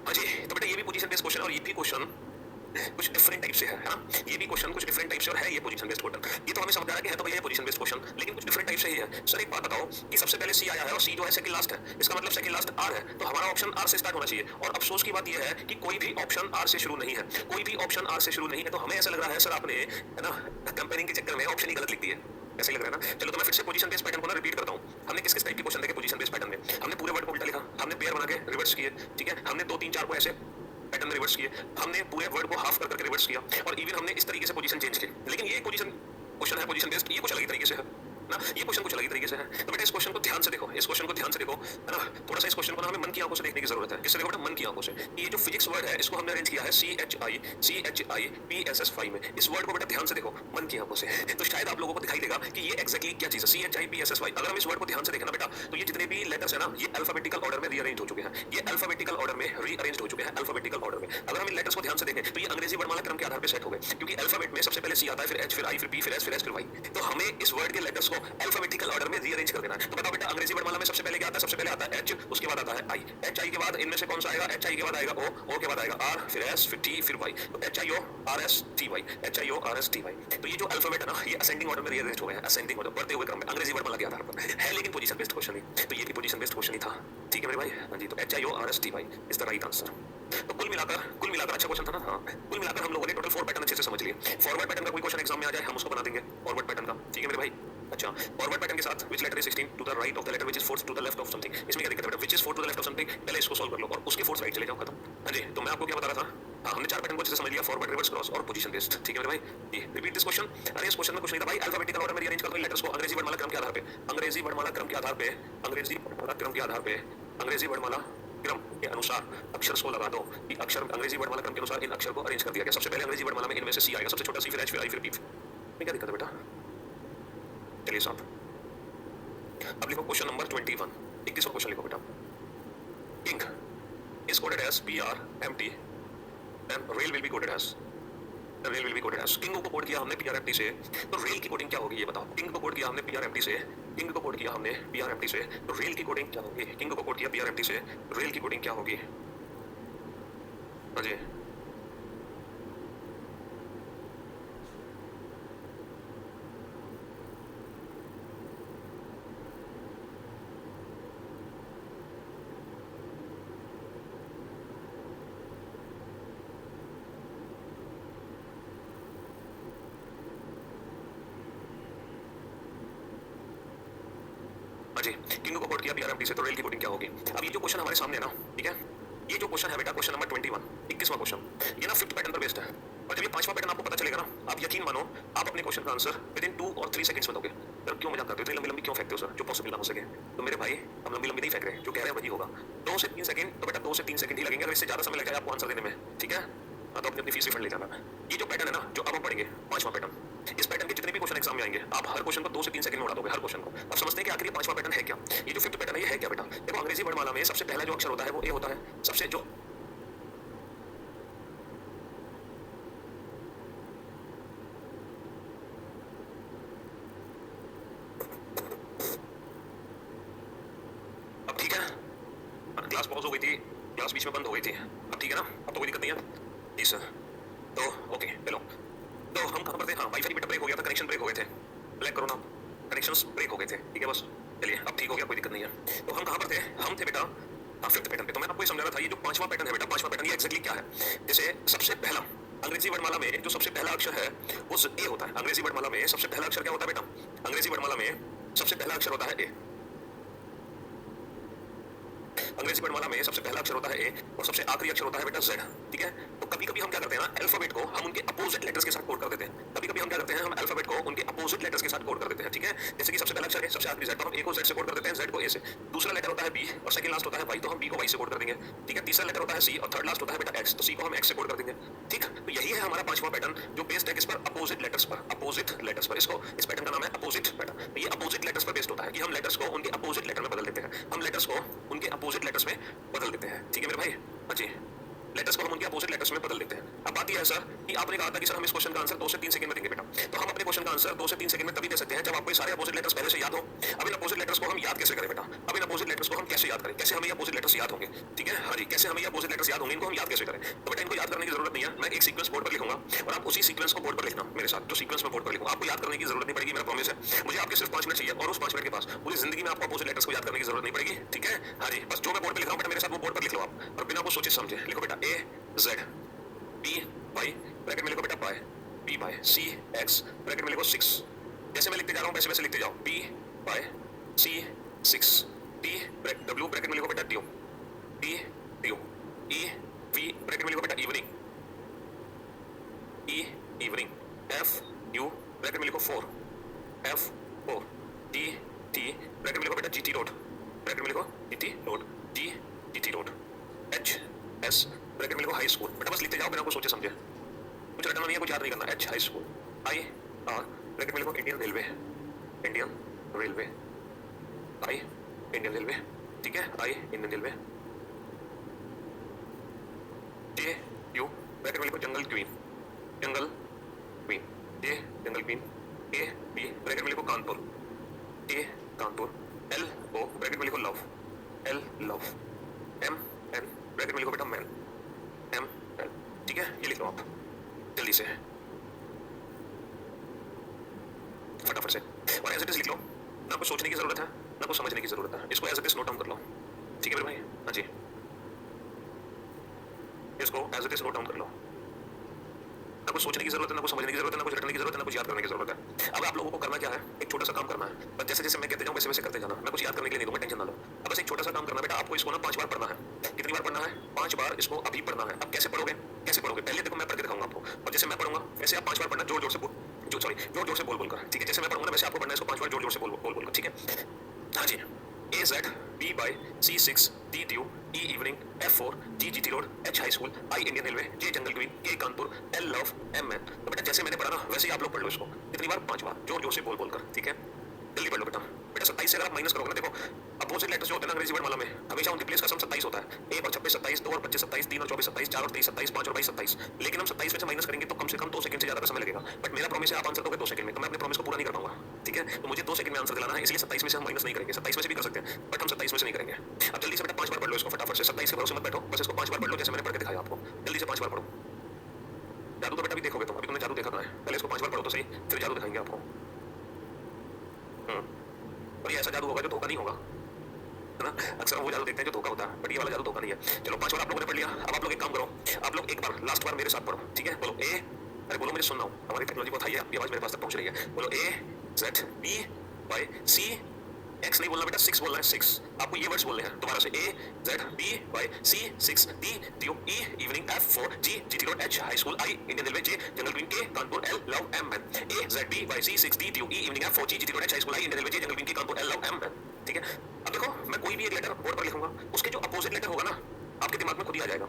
हाँ जी, तो बेटा ये भी पोजीशन बेस्ड क्वेश्चन और ये भी क्वेश्चन कुछ डिफरेंट टाइप से है ना, ये भी क्वेश्चन कुछ डिफरेंट टाइप से और है ये पोजीशन बेस्ड क्वेश्चन। ये तो हमें समझ आ रहा है कि है तो भैया ये पोजीशन बेस्ड क्वेश्चन, लेकिन कुछ डिफरेंट टाइप से ही है। सर एक बात बताओ कि सबसे पहले सी आया है और सी जो है सेकंड लास्ट है, इसका मतलब सेकंड लास्ट आर है, तो हमारा ऑप्शन आर से स्टार्ट होना चाहिए। और अफसोस की बात ये है कि कोई भी ऑप्शन आर से शुरू नहीं है, कोई भी ऑप्शन आर से शुरू नहीं है। तो हमें ऐसा लग रहा है सर आपने है ना कंपेयरिंग के चक्कर में ऑप्शन ही गलत लिख दिए, ऐसे लग रहा है ना। चलो तो मैं फिर से पोजीशन बेस्ड पैटर्न को ना रिपीट करता हूं। हमने किस किस टाइप के क्वेश्चन देखे पोजीशन बेस्ड पैटर्न में, हमने पूरे वर्ड को उल्टा लिखा, हमने पेयर बना के रिवर्स किए, ठीक है, हमने 2 3 4 को ऐसे पैटर्न में रिवर्स किए, हमने पूरे वर्ड को हाफ कर करके रिवर्स किया, और इवन हमने इस तरीके से पोजीशन चेंज की। लेकिन ये पोजीशन क्वेश्चन है पोजीशन बेस्ड, ये कुछ अलग तरीके से है ना, ये क्वेश्चन कुछ अलग तरीके से है। तो बेटा इस क्वेश्चन को ध्यान से देखो, इस क्वेश्चन को ध्यान से देखो, है ना। थोड़ा सा इस क्वेश्चन को ना हमें मन की आंखों से देखने की जरूरत है। किससे देखो बेटा, मन की आंखों से। ये जो फिजिक्स वर्ड है इसको हमने अरेंज किया है CHIPSSY में। इस वर्ड को बेटा ध्यान से देखो मन की आंखों से, तो शायद आप लोगों को दिखाई देगा कि ये एक्जैक्टली क्या चीज है CHIPSSY। अगर हम इस वर्ड को ध्यान से देखें ना बेटा, तो ये जितने भी लेटर्स है ना ये अल्फाबेटिकल ऑर्डर में रीअरेंज हो चुके हैं, ये अल्फाबेटिकल ऑर्डर में रीअरेंज हो चुके हैं, अल्फाबेटिकल ऑर्डर में। अगर हम इन लेटर्स को ध्यान से देखें तो ये अंग्रेजी वर्णमाला क्रम के आधार पर सेट हो गए, क्योंकि अल्फाबेट में सबसे पहले सी आता है, फिर एच, फिर आई, फिर पी, फिर एस, फिर एस, फिर वाई। तो हमें इस वर्ड के लेटर्स को अल्फाबेटिकल ऑर्डर में रीअरेंज कर देना है। तो बताओ बेटा अंग्रेजी वर्णमाला में सबसे पहले क्या आता है, सबसे पहले आता है एच, उसके बाद आता है आई, एच आई के बाद इनमें से कौन सा आएगा, एच आई के बाद आएगा ओ, ओ के बाद आएगा आर, फिर एस, फिर टी, फिर वाई। तो H I O R S T Y, H I O R S T Y. तो ये जो अल्फाबेट है ना ये असेंडिंग ऑर्डर में रीअरेंज हो गए हैं, असेंडिंग ऑर्डर बढ़ते हुए क्रम में अंग्रेजी वर्णमाला के आधार पर है, लेकिन पोजीशन बेस्ड क्वेश्चन ही, तो ये भी पोजीशन बेस्ड क्वेश्चन ही था। ठीक है मेरे भाई, हाँ जी। तो H I O R S T Y is the right answer. तो कुल मिलाकर अच्छा क्वेश्चन था ना। हाँ, कुल मिलाकर हम लोगों ने टोटल 4 पैटर्न अच्छे से समझ लिए। फॉरवर्ड पैटर्न का कोई क्वेश्चन एग्जाम में आ जाए हम उसको बना देंगे फॉरवर्ड पैटर्न का, ठीक है मेरे भाई। अच्छा, फॉरवर्ड पैटर्न के साथ which letter is 16 to the right of the letter which is fourth to the left of something, इसमें क्या दिक्कत है बेटा, which is fourth to the left of something, पहले इसको सॉल्व कर लो और उसके फोर्थ राइट चले जाओ, खत्म। हाँ जी, तो मैं आपको क्या बता रहा था, हाँ हमने 4 पैटर्न को अच्छे से समझ लिया, फॉरवर्ड, रिवर्स, क्रॉस और पोजीशन बेस्ड। ठीक है मेरे भाई, ये रिपीट दिस क्वेश्चन। अरे इस क्वेश्चन में कुछ नहीं था भाई, अल्फाबेटिकल ऑर्डर में रीअरेंज कर दो लेटर्स को अंग्रेजी वर्णमाला क्रम के आधार पे, अंग्रेजी वर्णमाला क्रम के आधार पे, अंग्रेजी वर्णमाला क्रम के आधार पे, अंग्रेजी वर्णमाला क्रम के अनुसार अक्षर को लगा दो कि अक्षर अंग्रेजी वर्णमाला क्रम के अनुसार इन अक्षर को अरेंज कर दिया गया। सबसे पहले अंग्रेजी वर्णमाला में इनमें से सी आएगा, सबसे छोटा सी, फिर एच, फिर आई, फिर पी। में क्या दिक्कत है बेटा, चलिए साहब अब लिखो क्वेश्चन नंबर 21, 21वां क्वेश्चन लिखो बेटा। King is coded as PRMT and rail will be coded as king को कोड किया हमने PRMT से, तो रेल की कोडिंग क्या होगी ये बताओ। किंग को कोड किया हमने PRMT से, किंग को कोड किया हमने PRMT से, तो रेल की कोडिंग क्या होगी। किंग को कोड किया PRMT से, रेल की कोडिंग क्या होगी। हाँ जी, हाँ जी, किंग को कोट किया पीआरएमटी से, तो रेल की कोटिंग क्या होगी? अब ये जो क्वेश्चन हमारे सामने है ना, ठीक है, ये जो क्वेश्चन है बेटा, क्वेश्चन नंबर 21, 21वां क्वेश्चन, ये ना फिफ्थ पैटर्न पर बेस्ड है। और जब ये पांचवा पैटर्न आपको पता चलेगा ना, आप यकीन मानो आप अपने क्वेश्चन का आंसर विद इन 2 और 3 सेकंड्स में दोगे। सर क्यों मजाक करते हो, इतनी लंबी लंबी क्यों फेंकते हो सर, जो पॉसिबल ना हो सके? तो मेरे भाई हम लंबी लंबी नहीं फेंक रहे, जो कह रहे हैं वही होगा। 2 से 3 सेकंड, तो बेटा 2 से 3 सेकंड ही लगेंगे, अगर इससे ज्यादा समय लग जाए आपको आंसर देने में, ठीक है? हाँ, तो अपनी अपनी फीस रिफंड ले जाना। ये जो पैटर्न है ना, जो अब हम पढ़ेंगे, पांचवा पैटर्न, इस पैटर्न के जितने भी क्वेश्चन एग्जाम में आएंगे, आप हर क्वेश्चन को 2 से 3 सेकंड में उड़ा दोगे, हर क्वेश्चन को। अब समझते हैं कि आखिर ये पांचवा पैटर्न है क्या? ये जो फिफ्थ पैटर्न है, ये है क्या बेटा? देखो, अंग्रेजी वर्णमाला में सबसे पहला जो अक्षर होता है वो ए होता है, सबसे जो अब ठीक है, क्लास पॉज हो गई थी, क्लास बीच में बंद हो गई थी, अब ठीक है ना, अब तो कोई दिक्कत नहीं है जी सर। तो ओके चलो, तो हम कहाँ पर थे? हाँ, वाईफाई बेटा ब्रेक हो गया था, कनेक्शन ब्रेक हो गए थे, ब्लैक करो ना, कनेक्शंस ब्रेक हो गए थे, ठीक है बस। चलिए अब ठीक हो गया, कोई दिक्कत नहीं है। तो हम कहाँ पर थे? हम थे बेटा फिफ्थ पैटर्न पे। तो मैं आपको ये समझा रहा था, ये जो पांचवा पैटर्न है बेटा, पांचवा पैटर्न ये एक्जैक्टली क्या है? जैसे सबसे पहला अंग्रेजी वर्णमाला में जो सबसे पहला अक्षर है वो ए होता है। अंग्रेजी वर्णमाला में सबसे पहला अक्षर क्या होता है बेटा? अंग्रेजी वर्णमाला में सबसे पहला अक्षर होता है ए। अंग्रेजी वर्णमाला में सबसे पहला अक्षर होता है ए और सबसे आखिरी अक्षर होता है बेटा जेड, ठीक है? तो कभी कभी हम क्या करते हैं ना, अल्फाबेट को हम उनके अपोजिट लेटर्स के साथ कोड कर देते हैं। कभी कभी हम क्या करते हैं, हम अल्फाबेट को उनके अपोजिट लेटर्स के साथ कोड कर देते हैं, ठीक है? जैसे कि सबसे पहला अक्षर है, सबसे आखिरी जेड, तो हम ए को जेड से कोड कर देते हैं, जेड को ए से। दूसरा लेटर होता है बी और सेकंड लास्ट होता है वाई, तो हम बी को वाई से कोड कर देंगे, ठीक है? तीसरा लेटर होता है सी और थर्ड लास्ट होता है बेटा एक्स, तो सी को हम एक्स से कोड कर देंगे, ठीक? तो यही है हमारा पांचवा पैटर्न, जो बेस्ड है किस पर? अपोजिट लेटर्स पर, अपोजिट लेटर्स पर। इसको, इस पैटर्न का नाम है अपोजिट पैटर्न। ये अपोजिट लेटर्स पर बेस्ड होता है कि हम लेटर्स को उनके अपोजिट लेटर में बदल देते हैं, हम लेटर्स को उनके अपोजिट लेटर्स में बदल देते हैं, ठीक है मेरे भाई? हाँ जी, लेटर्स को हम उनके अपोजिट लेटर्स में बदल देते हैं। अब बात यह है सर कि आपने कहा था कि सर हम इस क्वेश्चन का आंसर 2 से 3 सेकंड में देंगे बेटा, तो हम अपने क्वेश्चन का आंसर 2 से 3 सेकंड में तभी दे सकते हैं जब आपको सारे अपोजिट लेटर्स पहले से याद हो। अब इन अपोजिट लेटर्स को हम याद कैसे करें बेटा? अब इन अपोजिट लेटर्स को हम कैसे याद करें? कैसे हमें ये अपोजिट लेटर्स याद होंगे, ठीक है? हाँ जी, कैसे हमें ये अपोजिट लेटर्स याद होंगे, इनको हम याद कैसे करें? तो बेटा इनको याद करने की जरूरत नहीं है, मैं एक सीक्वेंस बोर्ड पर लिखूंगा और आप उसी सीक्वेंस को बोर्ड पर लिखना मेरे साथ, जो सीक्वेंस में बोर्ड पर लिखूंगा। आपको याद करने की जरूरत नहीं पड़ेगी, मेरा प्रॉमिस है। मुझे आपके सिर्फ 5 मिनट चाहिए और उस 5 मिनट के पास पूरी जिंदगी में आपको अपोजिट लेटर्स को याद करने की जरूरत नहीं पड़ेगी, ठीक है? हाँ जी, बस जो मैं बोर्ड पर लिख रहा हूं बेटा, मेरे साथ वो बोर्ड पर लिख लो आप, और बिना कुछ सोचे समझे लिखो बेटा ए जेड बी वाई, ब्रैकेट में लिखो बेटा bye, B by C x, bracket में लिखो 6। जैसे मैं लिखते जा रहा हूं वैसे वैसे लिखते जाओ, B by C 6, D W, bracket में लिखो बेटा due, D due, E V, bracket में लिखो बेटा evening, E evening, F you, bracket में लिखो 4, एफ 4, टी टी, ब्रैकेट में लिखो बेटा जीटी रोड, ब्रैकेट में लिखो GT road, G GT road, H S, bracket में लिखो हाई स्कूल। बेटा बस लिखते जाओ बिना कुछ सोचे समझे, कुछ रटना नहीं है, कुछ याद नहीं करना। H high school, I R, bracket में लिखो Indian railway, Indian railway, I Indian railway, ठीक है? I Indian railway, J U, bracket में लिखो jungle queen, jungle queen, J jungle queen, A B, bracket में लिखो Kanpur, A Kanpur, L O, bracket में लिखो love, L love, M N, bracket में लिखो बेटा मैन, एम एल, ठीक है? ये लिख लो आप जल्दी से, फटाफट से, और एज इट इज लिख लो, ना कुछ सोचने की जरूरत है ना कुछ समझने की जरूरत है, इसको as it is note down कर लो, ठीक है मेरे भाई? हाँ जी, इसको as it is note down कर लो, ना कुछ सोचने की जरूरत है ना कुछ समझने की जरूरत है ना कुछ रटने की जरूरत है ना कुछ याद करने की जरूरत है। अब आप लोगों को करना क्या है, एक छोटा सा काम करना है, बस जैसे जैसे मैं कहते जाऊं वैसे वैसे करते जाना, मैं कुछ याद करने के लिए नहीं दूंगा, टेंशन ना लो। अब बस एक छोटा सा काम करना बेटा, आपको इसको ना 5 बार पढ़ना है। कितनी बार पढ़ना है? 5 बार इसको अभी पढ़ना है। अब कैसे पढ़ोगे, कैसे पढ़ोगे? पहले देखो मैं पढ़ के दिखाऊंगा आपको, और जैसे मैं पढ़ूंगा वैसे आप 5 बार पढ़ना, जोर जोर से जोर जोर से बोल कर, ठीक है? जैसे मैं पढ़ूंगा वैसे आपको पढ़ना है, इसको 5 बार जोर जोर से बोल कर, ठीक है? हाँ जी, A Z B by C 6, D due, E evening, F 4, G GT road, H high school, I Indian railway, J jungle queen, K Kanpur, L love, M man. तो बेटा जैसे मैंने पढ़ा ना वैसे ही आप लोग पढ़ लो इसको, कितनी बार? 5 बार, जोर जोर से बोल कर, ठीक है? जल्दी पढ़ लो बेटा। बेटा 27 से अगर आप माइनस करोगे ना, देखो अपोजिट लेटर्स जो होते हैं ना अंग्रेजी वर्णमाला में, हमेशा उनके प्लेस का सम 27 होता है। 1 और 26 27, 2 और 25 27, 3 और 24 27, 4 और 23 27, 5 और 22 27। लेकिन हम 27 में से माइनस करेंगे तो कम से कम 2 सेकंड से ज्यादा का समय लगेगा, बट मेरा प्रॉमिस है आप आंसर दोगे 2 सेकंड में, तो मैं अपने प्रॉमिस को पूरा नहीं कर पाऊंगा, ठीक है? तो मुझे 2 सेकंड में आंसर दिलाना है, इसलिए 27 में से हम माइनस नहीं करेंगे। 27 में से भी कर सकते हैं बट हम 27 में से नहीं करेंगे। अब जल्दी से बेटा 5 बार पढ़ लो इसको फटाफट से, 27 के भरोसे मत बैठो, बस इसको 5 बार पढ़ लो जैसे मैंने पढ़ के दिखाया आपको। जल्दी से 5 बार पढ़ो। जादू तो बेटा भी देखोगे तुम, अभी तुमने जादू देखा कहाँ है? पहले इसको 5 बार पढ़ो तो सही, फिर जादू दिखाएंगे आपको। और ये ऐसा जादू होगा जो धोखा नहीं होगा, है ना? अक्सर वो जादू देखते हैं जो धोखा होता है, बट ये वाला जादू धोखा नहीं है। चलो 5 बार आप लोगों ने पढ़ लिया, अब आप लोग एक काम करो, आप लोग एक बार लास्ट बार मेरे साथ पढ़ो, ठीक है? बोलो ए, अरे बोलो मुझे सुन रहा हूँ, हमारी टेक्नोलॉजी बहुत हाई है, आपकी आवाज मेरे पास तक पहुंच रही है। बोलो ए Z B by C x नहीं बोलना बेटा, 6 बोलना है, 6। आपको ये वर्ड्स बोलने हैं दोबारा से, A Z B Y C 6 D TO E evening F 4 G GT road H high school I Indian railway J jungle green K Kanpur L love M N A Z B Y C 6 D TO E evening F 4 G GT road H high school I Indian railway J jungle green K Kanpur L love M N. ठीक है, अब देखो मैं कोई भी एक letter board पर लिखूंगा, उसके जो अपोजिट लेटर होगा ना आपके दिमाग में खुद ही आ जाएगा,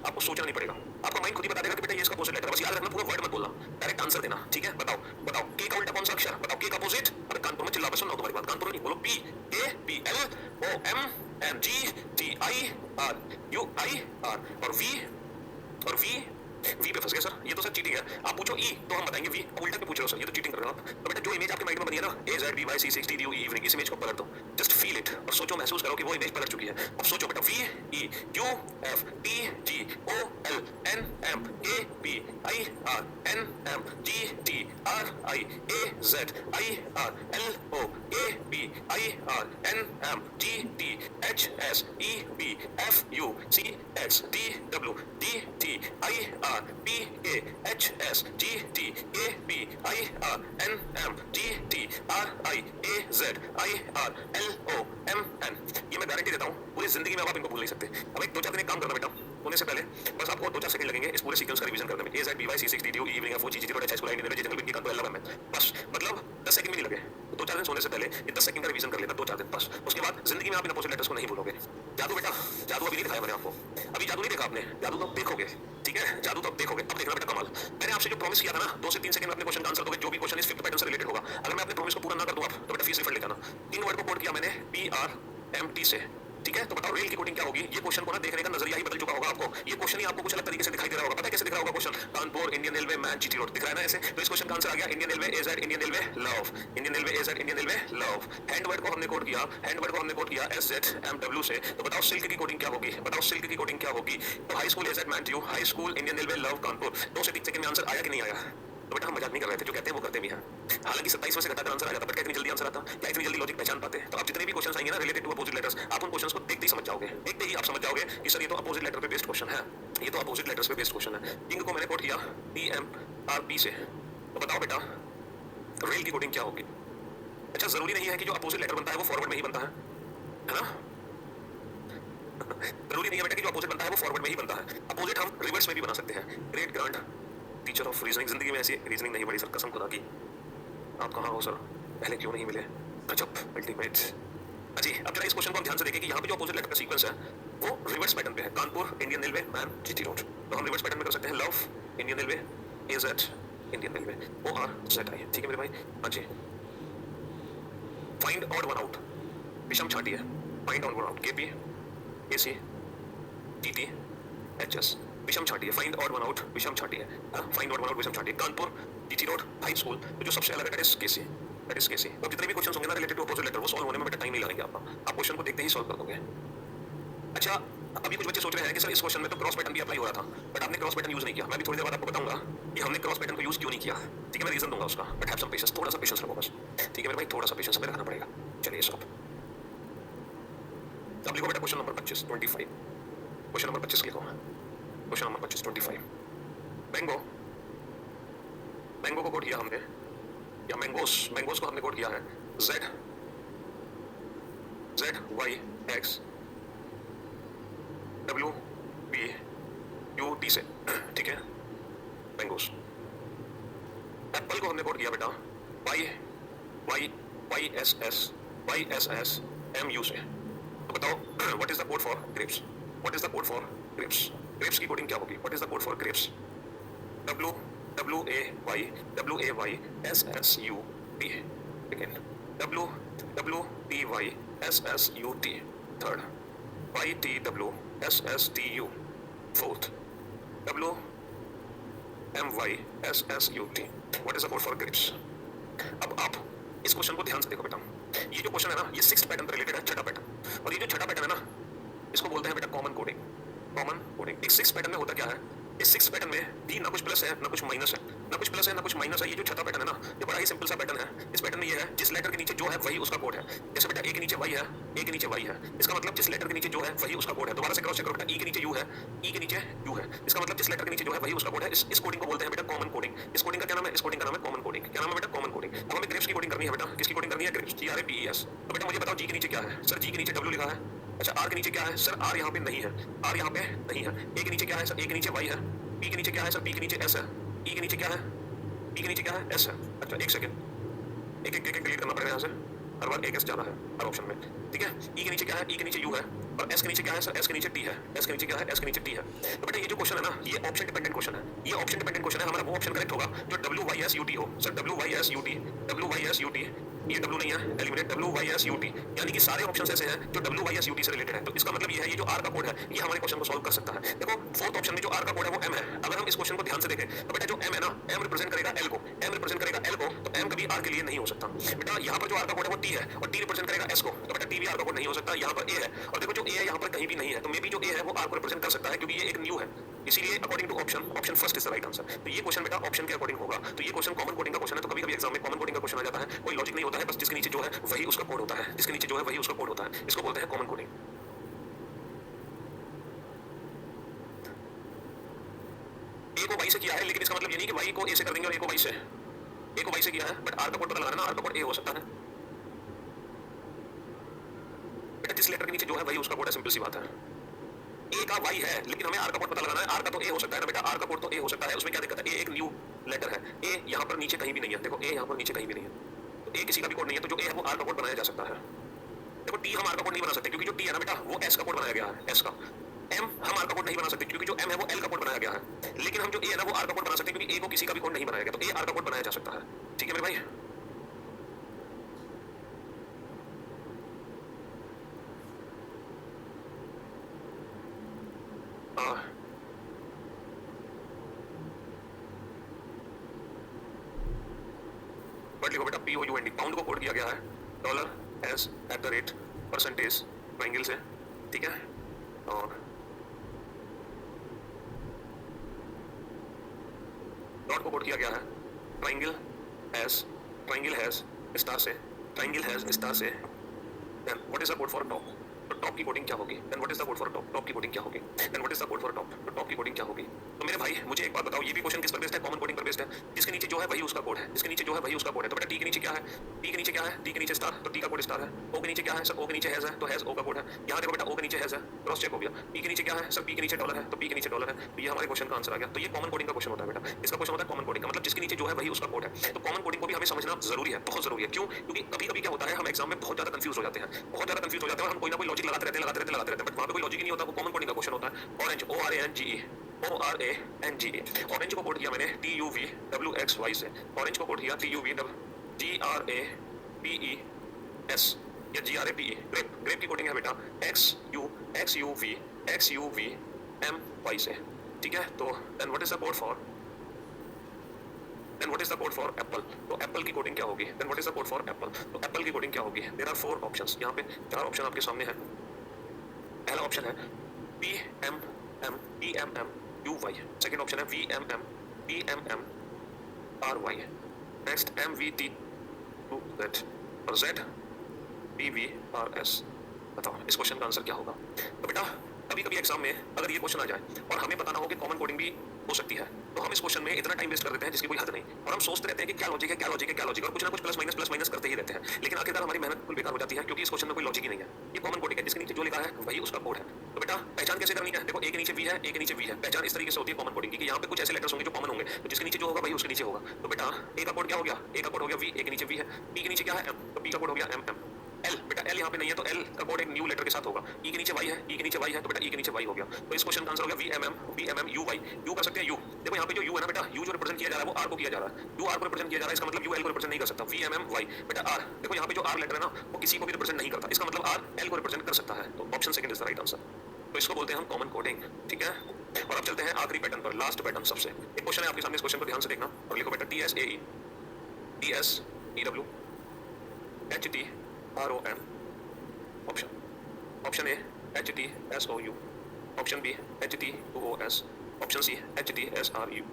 आपको सोचना नहीं पड़ेगा, आपका माइंड खुद ही बता देगा कि बेटा ये इसका अपोजिट लेटर है। बस याद रखना, पूरा वर्ड मत बोलना, डायरेक्ट आंसर देना। ठीक है, बताओ बताओ के का उल्टा कौन सा अक्षर, बताओ के का अपोजिट। अरे कानपुर में चिल्ला, बस सुनो तुम्हारी बात, कानपुर नहीं बोलो, P A P L O M N G T I R U I R और वी पे फंस गए सर, ये तो सर चीटिंग है। आप पूछो ई तो हम बताएंगे वी, उल्टा पे पूछ रहे हो सर, ये तो चीटिंग कर रहे हो आप। तो बेटा जो इमेज आपके माइंड में बनी है ना, A Z B Y C 6 D D E evening, इस इमेज को पलट दो, जस्ट फील इट और सोचो, महसूस करो कि वो इमेज पलट चुकी है। अब सोचो बेटा, V E Q F T G O L N M K P I R N M G T R I A Z I R L O A B I R N M G T H S E B F U C X D W D T I R P A H S G T A P I R N M G T R I A Z I R L O M N. ये मैं guarantee देता हूँ पूरी जिंदगी में आप इनको भूल नहीं सकते। अब एक 2-4 दिन एक काम करना बेटा, होने से पहले बस आपको 2-4 सेकंड लगेंगे इस पूरे सीक्वेंस का रिवीजन करने में। A Z B Y C 6 D D E evening F 4 G G road H school I Indian railway jungle की Kanpur L love M N, बस मतलब 10 सेकंड भी नहीं लगे। 2-4 दिन सोने से पहले ये 10 सेकंड का रिवीजन कर लेना, 2-4 दिन बस। उसके बाद जिंदगी में आप इन अपोजिट लेटर्स को नहीं भूलोगे। जादू बेटा, जादू अभी नहीं दिखाया मैंने आपको, अभी जादू नहीं देखा आपने, जादू तो अब देखोगे। ठीक है, जादू तो अब देखोगे। अब देखना बेटा कमाल, मैंने आपसे जो प्रॉमिस किया था ना 2 से 3 सेकंड में अपने क्वेश्चन का आंसर दोगे, जो भी क्वेश्चन इस 5th पैटर्न से रिलेटेड होगा। अगर मैं अपने प्रॉमिस को पूरा ना कर दूं तो बेटा फीस रिफंड लेकर आना। 3 वर्ड को कोड किया मैंने PRMT से। ठीक है, तो बताओ रेल की कोडिंग क्या होगी। ये क्वेश्चन को ना देखने का नजरिया ही बदल चुका होगा आपको। ये क्वेश्चन ही आपको कुछ अलग तरीके से दिखाई दे रहा होगा। पता है कैसे दिख रहा होगा question, Kanpur Indian railway man GT road दिख रहा है ना ऐसे। तो इस क्वेश्चन का आंसर आ गया Indian railway A Z Indian railway love, Indian railway A Z Indian railway love. Hand word को हमने कोड किया, हैंड वर्ड को हमने कोड किया SZMW से। तो बताओ सिल्क की कोडिंग क्या होगी, बताओ सिल्क की कोडिंग क्या होगी। तो high school A Z man to high school Indian railway love Kanpur. 2 से 3 सेकंड में आंसर आया कि नहीं आया। तो बेटा हम मजाक नहीं कर रहे थे, जो कहते हैं वो करते भी हैं। हालांकि 27 में से घटाकर आंसर आ जाता, बट इतनी जल्दी आंसर आता, क्या इतनी जल्दी लॉजिक पहचान पाते। तो आप जितने भी क्वेश्चन आएंगे ना रिलेटेड टू अपोजिट लेटर्स, आप उन क्वेश्चंस को देखते ही समझ जाओगे, देखते ही आप समझ जाओगे कि सर ये तो अपोजिट लेटर पे बेस्ड क्वेश्चन है, ये तो अपोजिट लेटर्स पे बेस्ड क्वेश्चन है। किंग को मैंने कोड किया TMRP से। तो बताओ बेटा रेल की कोडिंग क्या होगी। अच्छा जरूरी नहीं है कि जो अपोजिट लेटर बनता है वो फॉरवर्ड में ही बनता है ना। जरूरी नहीं है बेटा कि जो अपोजिट बनता है वो फॉरवर्ड में ही बनता है। अपोजिट हम रिवर्स में भी बना सकते हैं। Great grand teacher of reasoning, जिंदगी में ऐसी रीजनिंग नहीं पढ़ी सर, कसम खुदा की। आप कहाँ हो सर, पहले क्यों नहीं मिले। अच्छा अल्टीमेट। जी अब जरा इस क्वेश्चन को हम ध्यान से देखें कि यहाँ पे जो अपोजिट लेटर का सीक्वेंस है वो रिवर्स पैटर्न पे है। Kanpur Indian railway man GT road, तो हम रिवर्स पैटर्न में कर सकते हैं। Love Indian railway A Z Indian railway ORZI। ठीक है मेरे भाई। हाँ जी, फाइंड ऑड वन आउट विषम छाटी है। Find odd one out KP AC TT HS विषम छाटी है। फाइंड ऑड वन आउट विषम छाटी है। फाइंड ऑड वन आउट विषम छाटी है। Kanpur GT road high school, तो जो सबसे अलग है that is KC, that is KC। तो जितने भी क्वेश्चंस होंगे ना रिलेटेड टू अपोजिट लेटर वो सॉल्व होने में बेटा टाइम नहीं लगेगा आपका, आप क्वेश्चन को देखते ही सॉल्व कर दोगे। अच्छा अभी कुछ बच्चे सोच रहे हैं कि सर इस क्वेश्चन में तो क्रॉस पैटर्न भी अप्लाई हो रहा था, बट आपने क्रॉस पैटर्न यूज नहीं किया। मैं भी थोड़ी देर बाद आपको बताऊंगा कि हमने क्रॉस पैटर्न को यूज क्यों नहीं किया। ठीक है, मैं रीजन दूंगा उसका, बट हैव सम पेशेंस, थोड़ा सा पेशेंस रखो बस। ठीक है मेरे भाई, थोड़ा सा पेशेंस हमें रखना पड़ेगा। चलिए स्टॉप। अब लिखो बेटा क्वेश्चन नंबर 25 25, क्वेश्चन नंबर 25 लिखो, क्वेश्चन नंबर 25 25। मैंगो, मैंगो को कोड किया हमने, या मैंगोस, मैंगोस को हमने कोड किया है ZYX WBUT से। ठीक है, मैंगोस। एप्पल को हमने कोड किया बेटा YSSMU से। तो बताओ what is the code for grapes, what is the code for grapes. Grapes की कोडिंग क्या होगी, what is the code for grapes. WAYSSUT again, WTYSSUT third, YTWSSTU fourth, WMYSSUT। What is the code for grapes? अब आप इस question को ध्यान से देखो बेटा। ये जो क्वेश्चन है ना ये 6th पैटर्न पर रिलेटेड है, छठा पैटर्न। और ये जो छठा पैटर्न है ना इसको बोलते हैं बेटा कॉमन कोडिंग, कॉमन कोडिंग। एक 6th पैटर्न में होता क्या है, इस 6th पैटर्न में भी ना कुछ प्लस है ना कुछ माइनस है, ना कुछ प्लस है ना कुछ माइनस है। ये जो छठा पैटर्न है ना ये बड़ा ही सिंपल सा पैटर्न है। इस पैटर्न में ये है जिस लेटर के नीचे जो है वही उसका कोड है। जैसे बेटा ए के नीचे वाई है, ए के नीचे वाई है, इसका मतलब जिस लेटर के नीचे जो है वही उसका कोड है। दोबारा से क्रॉस चेक करो बेटा, ई के नीचे यू है, ई के नीचे यू है, इसका मतलब जिस लेटर के नीचे जो है वही उसका कोड है। इस कोडिंग को बोलते हैं बेटा कॉमन कोडिंग। इस कोडिंग का क्या नाम है? इस कोडिंग का नाम है कॉमन कोडिंग। क्या नाम है बेटा? Common coding. अब हमें ग्रेप्स की कोडिंग करनी है बेटा। किसकी कोडिंग करनी है? Grapes, GRAPES। तो बेटा मुझे बताओ जी के नीचे क्या है? सर जी के नीचे W लिखा है। अच्छा आर के नीचे क्या है? सर आर यहाँ पे नहीं है, आर यहाँ पे नहीं है। ए के नीचे क्या है? सर ए के नीचे वाई है। पी के नीचे क्या है? सर पी के नीचे एस है। ई के नीचे क्या है? पी के नीचे क्या है? एस है। अच्छा एक सेकंड, एक एक डिलीट करना पड़ेगा यहाँ से, हर बार एक एस जाना है हर ऑप्शन में, ठीक है। ई के नीचे क्या है? ई के नीचे यू है, और एस के नीचे क्या है? सर एस के नीचे टी है। एस के नीचे क्या है? एस के नीचे टी है। तो बेटा ये जो क्वेश्चन है ना, ये ऑप्शन डिपेंडेंट क्वेश्चन है। ये ऑप्शन डिपेंडेंट क्वेश्चन है, हमारा वो ऑप्शन करेक्ट होगा जो WYSUT हो। सर WYSUT, WYSUT, ये W नहीं है, एलिमिनेट WYSUT, यानी कि सारे ऑप्शन ऐसे हैं जो WYSUT से रिलेटेड है। तो इसका मतलब ये है, ये जो आर का कोड है ये हमारे क्वेश्चन को सॉल्व कर सकता है। देखो फोर्थ ऑप्शन में जो आर का कोड है वो M है। अगर हम इस क्वेश्चन को ध्यान से देखें तो बेटा जो M है ना, M रिप्रेजेंट करेगा L को, M रिप्रेजेंट करेगा L को, तो M कभी R के लिए नहीं हो सकता। बेटा यहाँ पर जो आर का कोड है वो T है, और T रिप्रेजेंट करेगा S को, तो बेटा T भी R का कोड नहीं हो सकता। यहाँ पर A है, और देखो जो A है यहाँ पर कहीं भी नहीं है, तो मे बी जो A है वो R को रिप्रेजेंट कर सकता है, क्योंकि ये एक न्यू है। इसीलिए according to option, option first is the right answer. तो ये क्वेश्चन बेटा ऑप्शन के अकॉर्डिंग होगा। तो ये क्वेश्चन कॉमन कोडिंग का क्वेश्चन है, तो कभी-कभी एग्जाम में कॉमन कोडिंग का क्वेश्चन आ जाता है, कोई लॉजिक नहीं होता है, बस जिसके नीचे जो है वही उसका कोड होता है, जिसके नीचे जो है वही उसका कोड होता है। इसको बोलते हैं कॉमन कोडिंग। ए को वाई से किया है, लेकिन इसका मतलब ये नहीं कि वाई को ए से कर देंगे और ए को वाई से, ए को वाई से किया है, बट आर का कोड पता लगाना, आर का कोड ए हो सकता है। बेटा जिस लेटर के नीचे जो है वही उसका कोड है, सिंपल सी बात है। ए का वाई है, लेकिन हमें आर का कोड पता लगाना है। आर का तो ए हो सकता है ना बेटा, आर का कोड तो ए हो सकता है, उसमें क्या दिक्कत है? ए एक न्यू लेटर है, ए यहाँ पर नीचे कहीं भी नहीं है। देखो ए यहाँ पर नीचे कहीं भी नहीं है, तो ए किसी का भी कोड नहीं है, तो जो ए है वो आर का कोड बनाया जा सकता है। देखो टी हम आर का कोड नहीं बना सकते, क्योंकि जो टी है ना बेटा वो एस का कोड बनाया गया है, एस का। एम हम आर का कोड नहीं बना सकते, क्योंकि जो एम है वो एल का कोड बनाया गया है। लेकिन हम जो ए है ना वो आर का कोड बना सकते हैं, क्योंकि ए को किसी का भी कोड नहीं बनाया गया, तो ए आर का कोड बनाया जा सकता है। ठीक है मेरे भाई। बट लिखो बेटा POUND, पाउंड को कोड किया गया है $, परसेंटेज, ट्रायंगल से, ठीक है। और डॉट को कोड किया गया है ट्रायंगल हैज स्टार से, ट्रायंगल हैज स्टार से। Then what is the code for top? तो टॉप की कोडिंग क्या होगी? Then what is the code for top? Top की कोडिंग क्या होगी? Then what is the code for top? तो टॉप की कोडिंग क्या होगी? तो मेरे भाई मुझे एक बात बताओ, ये भी क्वेश्चन किस पर बेस्ड है? कॉमन कोडिंग पर बेस्ड है। जिसके नीचे जो है वही उसका कोड है, जिसके नीचे जो है वही उसका कोड है। तो बेटा टी के नीचे क्या है? टी के नीचे क्या है? टी के नीचे स्टार, तो टी का कोड स्टार है। ओ के नीचे क्या है? सर ओ के नीचे हैज है, तो हैज ओ का कोड है। यहाँ देखो बेटा ओ के नीचे हैज है, क्रॉस चेक हो गया। पी के नीचे क्या है? सर पी के नीचे डॉलर है, तो पी के नीचे डॉलर है। तो ये हमारे क्वेश्चन का आंसर आ गया। तो ये कॉमन कोडिंग का क्वेश्चन होता है बेटा। इसका क्वेश्चन होता है कॉमन कोडिंग का, मतलब जिसके नीचे जो है वही उसका कोड है। तो कॉमन कोडिंग को भी हमें समझना जरूरी है, बहुत जरूरी है। क्यों? क्योंकि कभी-कभी क्या होता है, हम एग्जाम में बहुत ज्यादा कंफ्यूज हो जाते हैं, बहुत ज्यादा कंफ्यूज हो जाते हैं, और हम कोई ना कोई लॉजिक लगाते रहते हैं, बट वहाँ पे कोई लॉजिक नहीं होता। वो कॉमन कोडिंग का क्वेश्चन होता है। ऑरेंज, ORANGE, ऑरेंज को कोड किया मैंने TUVWXY से, ऑरेंज को कोड किया TUVGRAPES या GRAPE। ग्रेप की कोडिंग है बेटा XUVMY से, ठीक है। तो then what is the code for, then what is the code for apple? तो एप्पल की कोडिंग क्या होगी? Then what is the code for apple? तो एप्पल की कोडिंग क्या होगी? देयर आर 4 ऑप्शंस, यहाँ पे 4 ऑप्शन आपके सामने हैं। पहला ऑप्शन है PMMUY, सेकंड ऑप्शन है VMMPMMRY, नेक्स्ट MVT2Z और ZBVRS। बताओ इस क्वेश्चन का आंसर क्या होगा? तो बेटा कभी कभी एग्जाम में अगर ये क्वेश्चन आ जाए और हमें पता ना हो कि कॉमन कोडिंग भी हो सकती है, तो हम इस क्वेश्चन में इतना टाइम वेस्ट कर देते हैं जिसकी कोई हद नहीं, और हम सोचते रहते हैं कि क्या लॉजिक है, क्या लॉजिक है, क्या लॉजिक है, और कुछ ना कुछ प्लस माइनस करते ही रहते हैं, लेकिन आखिरकार हमारी मेहनत बिल्कुल बेकार हो जाती है, क्योंकि इस क्वेश्चन में कोई लॉजिक ही नहीं है। ये कॉमन कोडिंग है, जिसके नीचे जो लिखा है वही उसका कोड है। तो बेटा पहचान कैसे करनी है? देखो ए के नीचे वी है, ए के नीचे वी है, पहचान इस तरीके से होती है कॉमन कोडिंग की, यहाँ पे कुछ ऐसे लेटर्स होंगे जो कॉमन होंगे, तो जिसके नीचे जो होगा वही उसके नीचे होगा। तो बेटा ए का कोड क्या हो गया? ए का कोड हो गया वी, ए के नीचे वी है। पी के नीचे क्या है? एम, तो पी का कोड हो गया एम। एल, बेटा एल यहाँ पे नहीं है, तो एल का कोड एक न्यू लेटर के साथ होगा। ई के नीचे वाई है, ई के नीचे वाई है, तो बेटा ई के नीचे वाई हो गया। तो इस क्वेश्चन का आंसर हो गया VMMUY। यू कर सकते हैं यू, देखो यहाँ पे जो यू है ना बेटा, यू जो रिप्रेजेंट किया जा रहा है वो आर को किया जा रहा है, यू आर को रिप्रेजेंट किया जा रहा है, इसका मतलब यू एल को रिप्रेजेंट नहीं कर सकता। VMMY, बेटा आर, देखो यहाँ पे जो आर लेटर है ना वो किसी को भी रिप्रेजेंट नहीं करता, इसका मतलब आर एल को रिप्रेजेंट कर सकता है। तो option second is the right answer. तो इसको बोलते हैं हम कॉमन कोडिंग, ठीक है। और अब चलते हैं आखिरी पैटर्न पर, लास्ट पैटर्न सबसे। एक क्वेश्चन है आपके सामने, इस क्वेश्चन को ध्यान से देखना और लिखो बेटा TSAE TSEW HTRON। Option A HTSOU, option B HTOS, option C HTSRU,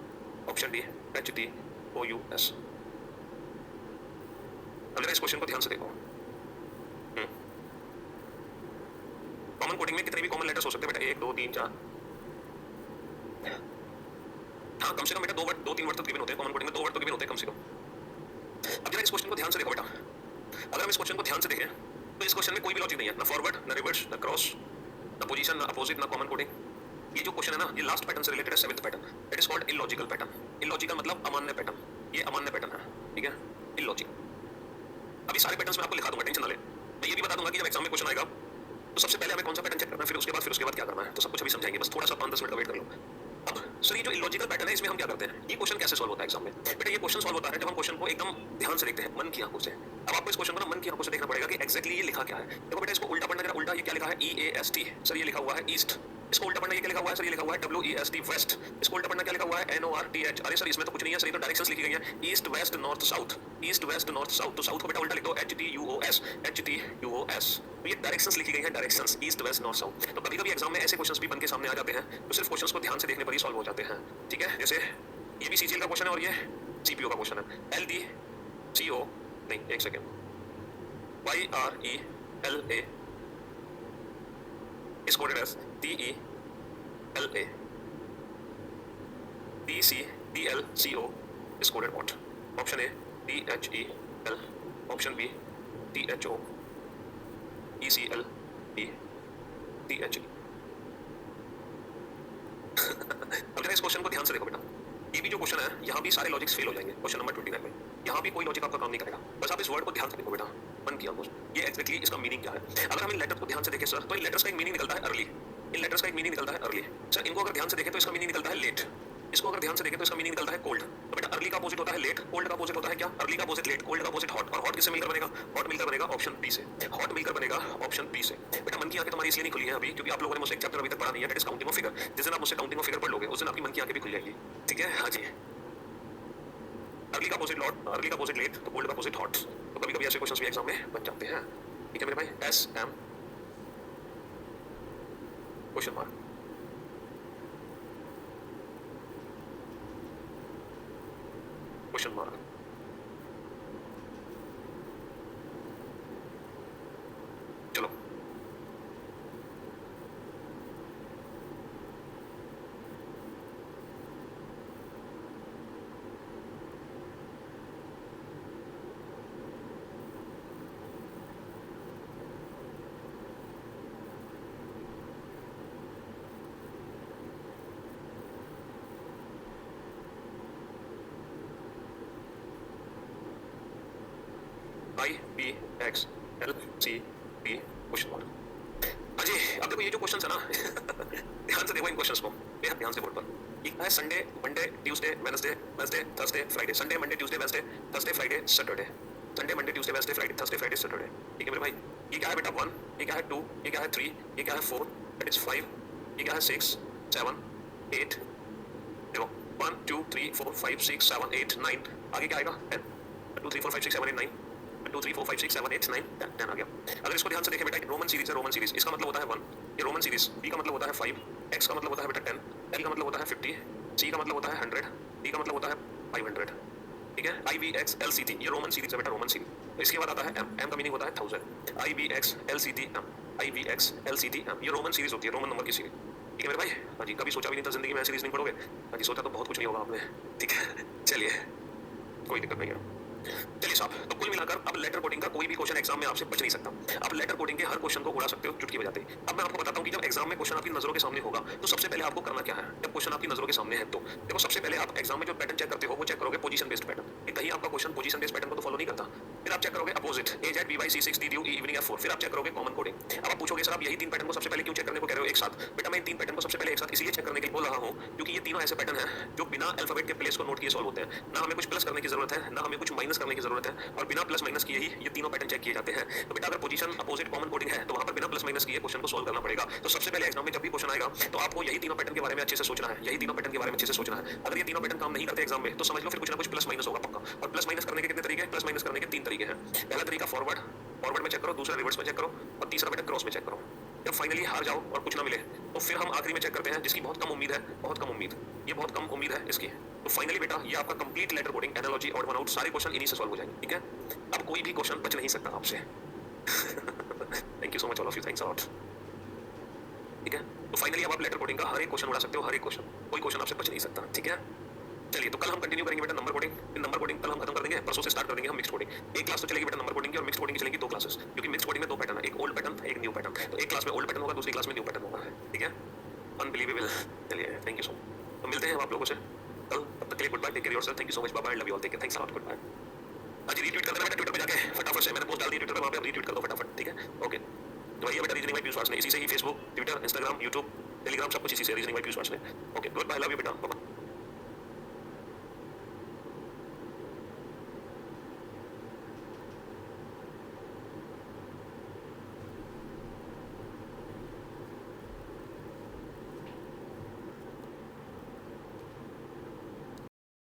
option D HTOUS। अब जरा इस क्वेश्चन को ध्यान से देखो। कॉमन कोडिंग में कितने भी कॉमन लेटर्स हो सकते हैं बेटा, 1 2 3 4। हाँ कम से कम बेटा 2 वर्ड 2-3 वर्ड तो गिवन होते हैं कॉमन कोडिंग में, 2 वर्ड तो गिवन होते हैं कम से कम। अब जरा इस क्वेश्चन को ध्यान से देखो बेटा, अगर हम इस क्वेश्चन को ध्यान से देखें तो इस क्वेश्चन में कोई भी लॉजिक नहीं है, ना फॉरवर्ड ना रिवर्स ना क्रॉस ना पोजीशन ना अपोजिट ना कॉमन कोडिंग। ये जो क्वेश्चन है ना, ये लास्ट पैटर्न से रिलेटेड है, 7th pattern. It is called illogical pattern. Illogical मतलब अमान्य पैटर्न, ये अमान्य पैटर्न है, ठीक है, इलॉजिक। अभी सारे पैटर्न्स मैं आपको लिखा दूंगा, टेंशन ना ले। मैं ये भी बता दूंगा कि जब एग्जाम में क्वेश्चन आएगा तो सबसे पहले हमें कौन सा पैटर्न चेक करना है, फिर उसके बाद क्या करना है, तो सब कुछ अभी समझाएंगे, बस थोड़ा सा 5-10 मिनट का वेट कर लो। अब सर ये जो इलॉजिकल पैटर्न है इसमें हम क्या करते हैं, ये क्वेश्चन कैसे सॉल्व होता है एग्जाम में? बेटा ये क्वेश्चन सॉल्व होता है जब हम क्वेश्चन को एकदम ध्यान से देखते हैं, मन की आंखों से। अब आपको इस क्वेश्चन को ना मन की आंखों से देखना पड़ेगा कि एक्जैक्टली ये लिखा क्या है। देखो बेटा इसको उल्टा पढ़ना, जरा उल्टा, ये क्या लिखा है, EAST, सर ये लिखा हुआ है ईस्ट। इसको उल्टा पढ़ना, ये क्या लिखा हुआ है, सर ये लिखा हुआ है WEST वेस्ट। इसको उल्टा पढ़ना क्या लिखा हुआ है, NORTH। अरे सर इसमें तो कुछ नहीं है सर, ये तो डायरेक्शंस लिखी गई हैं, east west north south, east west north south. तो साउथ को बेटा उल्टा लिख दो HTUOS, HTUOS। तो ये डायरेक्शंस लिखी गई हैं, directions east west north south. तो कभी-कभी एग्जाम में ऐसे क्वेश्चंस भी बन के सामने आ जाते हैं, तो सिर्फ क्वेश्चंस को ध्यान से देखने पर ही सॉल्व हो जाते हैं, ठीक है। जैसे ये भी CGL का क्वेश्चन है और ये CPO का क्वेश्चन है। LDCO नहीं, एक second, YRELA is coded as TELA, TCDLCO is coded what? Option A THEL, option B THO, ECL D THE। अब जरा इस क्वेश्चन को ध्यान से देखो बेटा, ये भी जो क्वेश्चन है यहाँ भी सारे लॉजिक्स फेल हो जाएंगे क्वेश्चन नंबर 29 में। यहाँ भी कोई लॉजिक आपका काम नहीं करेगा, बस आप इस वर्ड को ध्यान से देखो बेटा, मन किया ये एक्जैक्टली इसका मीनिंग क्या है। अगर हम इन लेटर्स को ध्यान से देखें सर, तो इन लेटर्स का एक मीनिंग निकलता है अर्ली, इन लेटर्स का एक मीनिंग निकलता है अर्ली। सर इनको अगर ध्यान से देखें तो इसका मीनिंग निकलता है लेट, इसको अगर ध्यान से देखें तो इसका मीनिंग निकलता है कोल्ड। तो बेटा अर्ली का अपोजिट होता है लेट, कोल्ड का अपोजिट होता है क्या, अर्ली का अपोजिट लेट, कोल्ड का अपोजिट हॉट। और हॉट किससे मिलकर बनेगा, हॉट मिलकर बनेगा ऑप्शन बी से, हॉट मिलकर बनेगा ऑप्शन बी से। बेटा मन की आंखें तुम्हारी इसलिए नहीं खुली है अभी क्योंकि आप लोगों ने मुझसे एक चैप्टर अभी तक पढ़ा नहीं है, that is counting of figure. जिस दिन आप मुझसे काउंटिंग ऑफ फिगर पढ़ लोगे उस दिन आपकी मन की आंखें भी खुल जाएगी, ठीक है। हाँ जी, अर्ली का अपोजिट लॉट, अर्ली का अपोजिट लेट, तो कोल्ड का अपोजिट हॉट। तो कभी कभी ऐसे क्वेश्चंस भी एग्जाम में बन जाते हैं, ठीक है मेरे भाई। SM question mark, question mark. चलो IBXLCD क्वेश्चन मार्क। हाँ जी, अब देखो ये जो क्वेश्चन है ना ध्यान से देखो इन क्वेश्चंस को, बेहद ध्यान से बोर्ड पर। एक है Sunday Monday Tuesday Wednesday Thursday Friday, Sunday Monday Tuesday Wednesday Thursday Friday Saturday, Sunday Monday Tuesday Wednesday Friday Thursday Friday Saturday, ठीक है मेरे भाई। ये क्या है बेटा 1, ये क्या है 2, ये क्या है 3, ये क्या है 4, दैट इज 5, ये क्या है 6 7 8, देखो 1 2 3 4 5 6 7 8 9, आगे क्या आएगा 10, 1 2 3 4 5 6 7 8 9, 1 2 3 4 5 6 7 8 9 10 आ गया। अगर इसको ध्यान से देखें बेटा, रोमन सीरीज है, रोमन सीरीज, इसका मतलब होता है 1, ये रोमन सीरीज, B का मतलब होता है 5, X का मतलब होता है बेटा 10, L का मतलब होता है 50, C का मतलब होता है 100, D का मतलब होता है 500, ठीक है। IBXLCD ये रोमन सीरीज है बेटा, रोमन सीरीज। इसके बाद आता है M, M का मीनिंग होता है 1000, IBXLCD M, IBXLCD M ये रोमन सीरीज होती है, रोमन नंबर की सीरीज, ठीक है मेरे भाई। हाँ जी, कभी सोचा भी नहीं था जिंदगी में ऐसी रीजनिंग पढ़ोगे। हाँ जी, सोचा तो बहुत कुछ नहीं होगा आपने, ठीक है। चलिए कोई दिक्कत नहीं है। चलिए साहब, तो कुल मिलाकर अब लेटर कोडिंग का कोई भी क्वेश्चन एग्जाम में आपसे बच नहीं सकता। आप लेटर कोडिंग के हर क्वेश्चन को उड़ा सकते हो चुटकी बजाते ही। अब मैं आपको बताता हूं कि जब एग्जाम में क्वेश्चन आपकी नजरों के सामने होगा तो सबसे पहले आपको करना क्या है। जब क्वेश्चन आपकी नजरों के सामने है तो देखो, सबसे पहले आप एग्जाम में जो पैटर्न चेक करते हो वो चेक करोगे पोजीशन बेस्ड पैटर्न। कहीं आपका क्वेश्चन पोजीशन बेस्ड पैटर्न को तो फॉलो नहीं करता। फिर आप चेक करोगे opposite AZ BY C6 D E evening F4। फिर आप चेक करोगे कॉमन कोडिंग। अब आप पूछोगे सर आप यही तीन पैटर्न को सबसे पहले क्यों चेक करने को कह रहे हो एक साथ? बेटा मैं इन तीन पैटर्न को सबसे पहले एक साथ इसलिए चेक करने के लिए बोल रहा हूं क्योंकि ये तीनों ऐसे पैटर्न हैं जो बिना अल्फाबेट के प्लेस को नोट किए सॉल्व होते हैं। ना हमें कुछ प्लस करने की जरूरत है, ना हमें कुछ माइनस करने की जरूरत है, और बिना प्लस माइनस किए ही ये तीनों पैटर्न चेक किए जाते हैं। तो बेटा अगर पोजीशन अपोजिट कॉमन कोडिंग है तो वहां पर बिना प्लस माइनस किए क्वेश्चन को सॉल्व करना पड़ेगा। तो सबसे पहले एग्जाम में जब भी क्वेश्चन आएगा तो आपको यही तीनों पैटर्न के बारे में अच्छे से सोचना है, यही तीनों पैटर्न के बारे में अच्छे से सोचना है। अगर ये तीनों पैटर्न काम नहीं करते एग्जाम में तो समझ लो फिर कुछ ना कुछ प्लस माइनस होगा पक्का। और प्लस माइनस करने के कितने तरीके हैं? प्लस माइनस करने के 3 तरीके हैं। पहला तरीका फॉरवर्ड में चेक करो, दूसरा रिवर्स में चेक करो, और तीसरा बेटा क्रॉस में चेक करो। जब फाइनली हार जाओ और कुछ ना मिले तो फिर हम आखिरी में चेक करते हैं जिसकी बहुत कम उम्मीद है, बहुत कम उम्मीद, ये बहुत कम उम्मीद है इसकी। तो फाइनली बेटा ये आपका complete letter coding, analogy, odd one out सारे क्वेश्चन इन्हीं से सॉल्व हो जाएंगे, ठीक है? अब कोई भी क्वेश्चन बच नहीं सकता आपसे। Thank you so much all of you, thanks a lot. ठीक है, तो फाइनली अब आप लेटर कोडिंग का हर एक क्वेश्चन उड़ा सकते हो, हर एक क्वेश्चन, कोई क्वेश्चन आपसे बच नहीं सकता, ठीक है? चलिए तो कल हम कंटिन्यू करेंगे बेटा नंबर कोडिंग। नंबर कोडिंग कल हम खत्म कर देंगे, परसों से स्टार्ट कर देंगे हम मिक्स कोडिंग। एक क्लास तो चलेगी बेटा नंबर कोडिंग की, और मिक्स कोडिंग की चलेंगी 2 क्लासेस, क्योंकि मिक्स कोडिंग में 2 पैटर्न है, एक ओल्ड पैटर्न, एक न्यू पैटर्न। तो एक क्लास में ओल्ड पैटर्न होगा, दूसरी क्लास में न्यू पैटर्न होगा, ठीक है? अनबिलीवेबल। चलिए थैंक यू सो मच, तो मिलते हैं हम आप लोगों से कल, तब तक के लिए goodbye, take care yourself, thank you so much, bye bye, love you all, take care, thanks a lot, goodbye. आज रीट्वीट कर देना बेटा ट्विटर पे जाके फटाफट से, मैंने पोस्ट डाल दी ट्विटर पे, वहां पे रीट्वीट कर दो फटाफट, ठीक है? ओके, तो भैया बेटा रीजनिंग बाय पीयूष वास ने, इसी से ही Facebook, Twitter, Instagram, YouTube, Telegram सब कुछ इसी से रीजनिंग बाय पीयूष वास ने। Okay good bye, love you बेटा, बाय।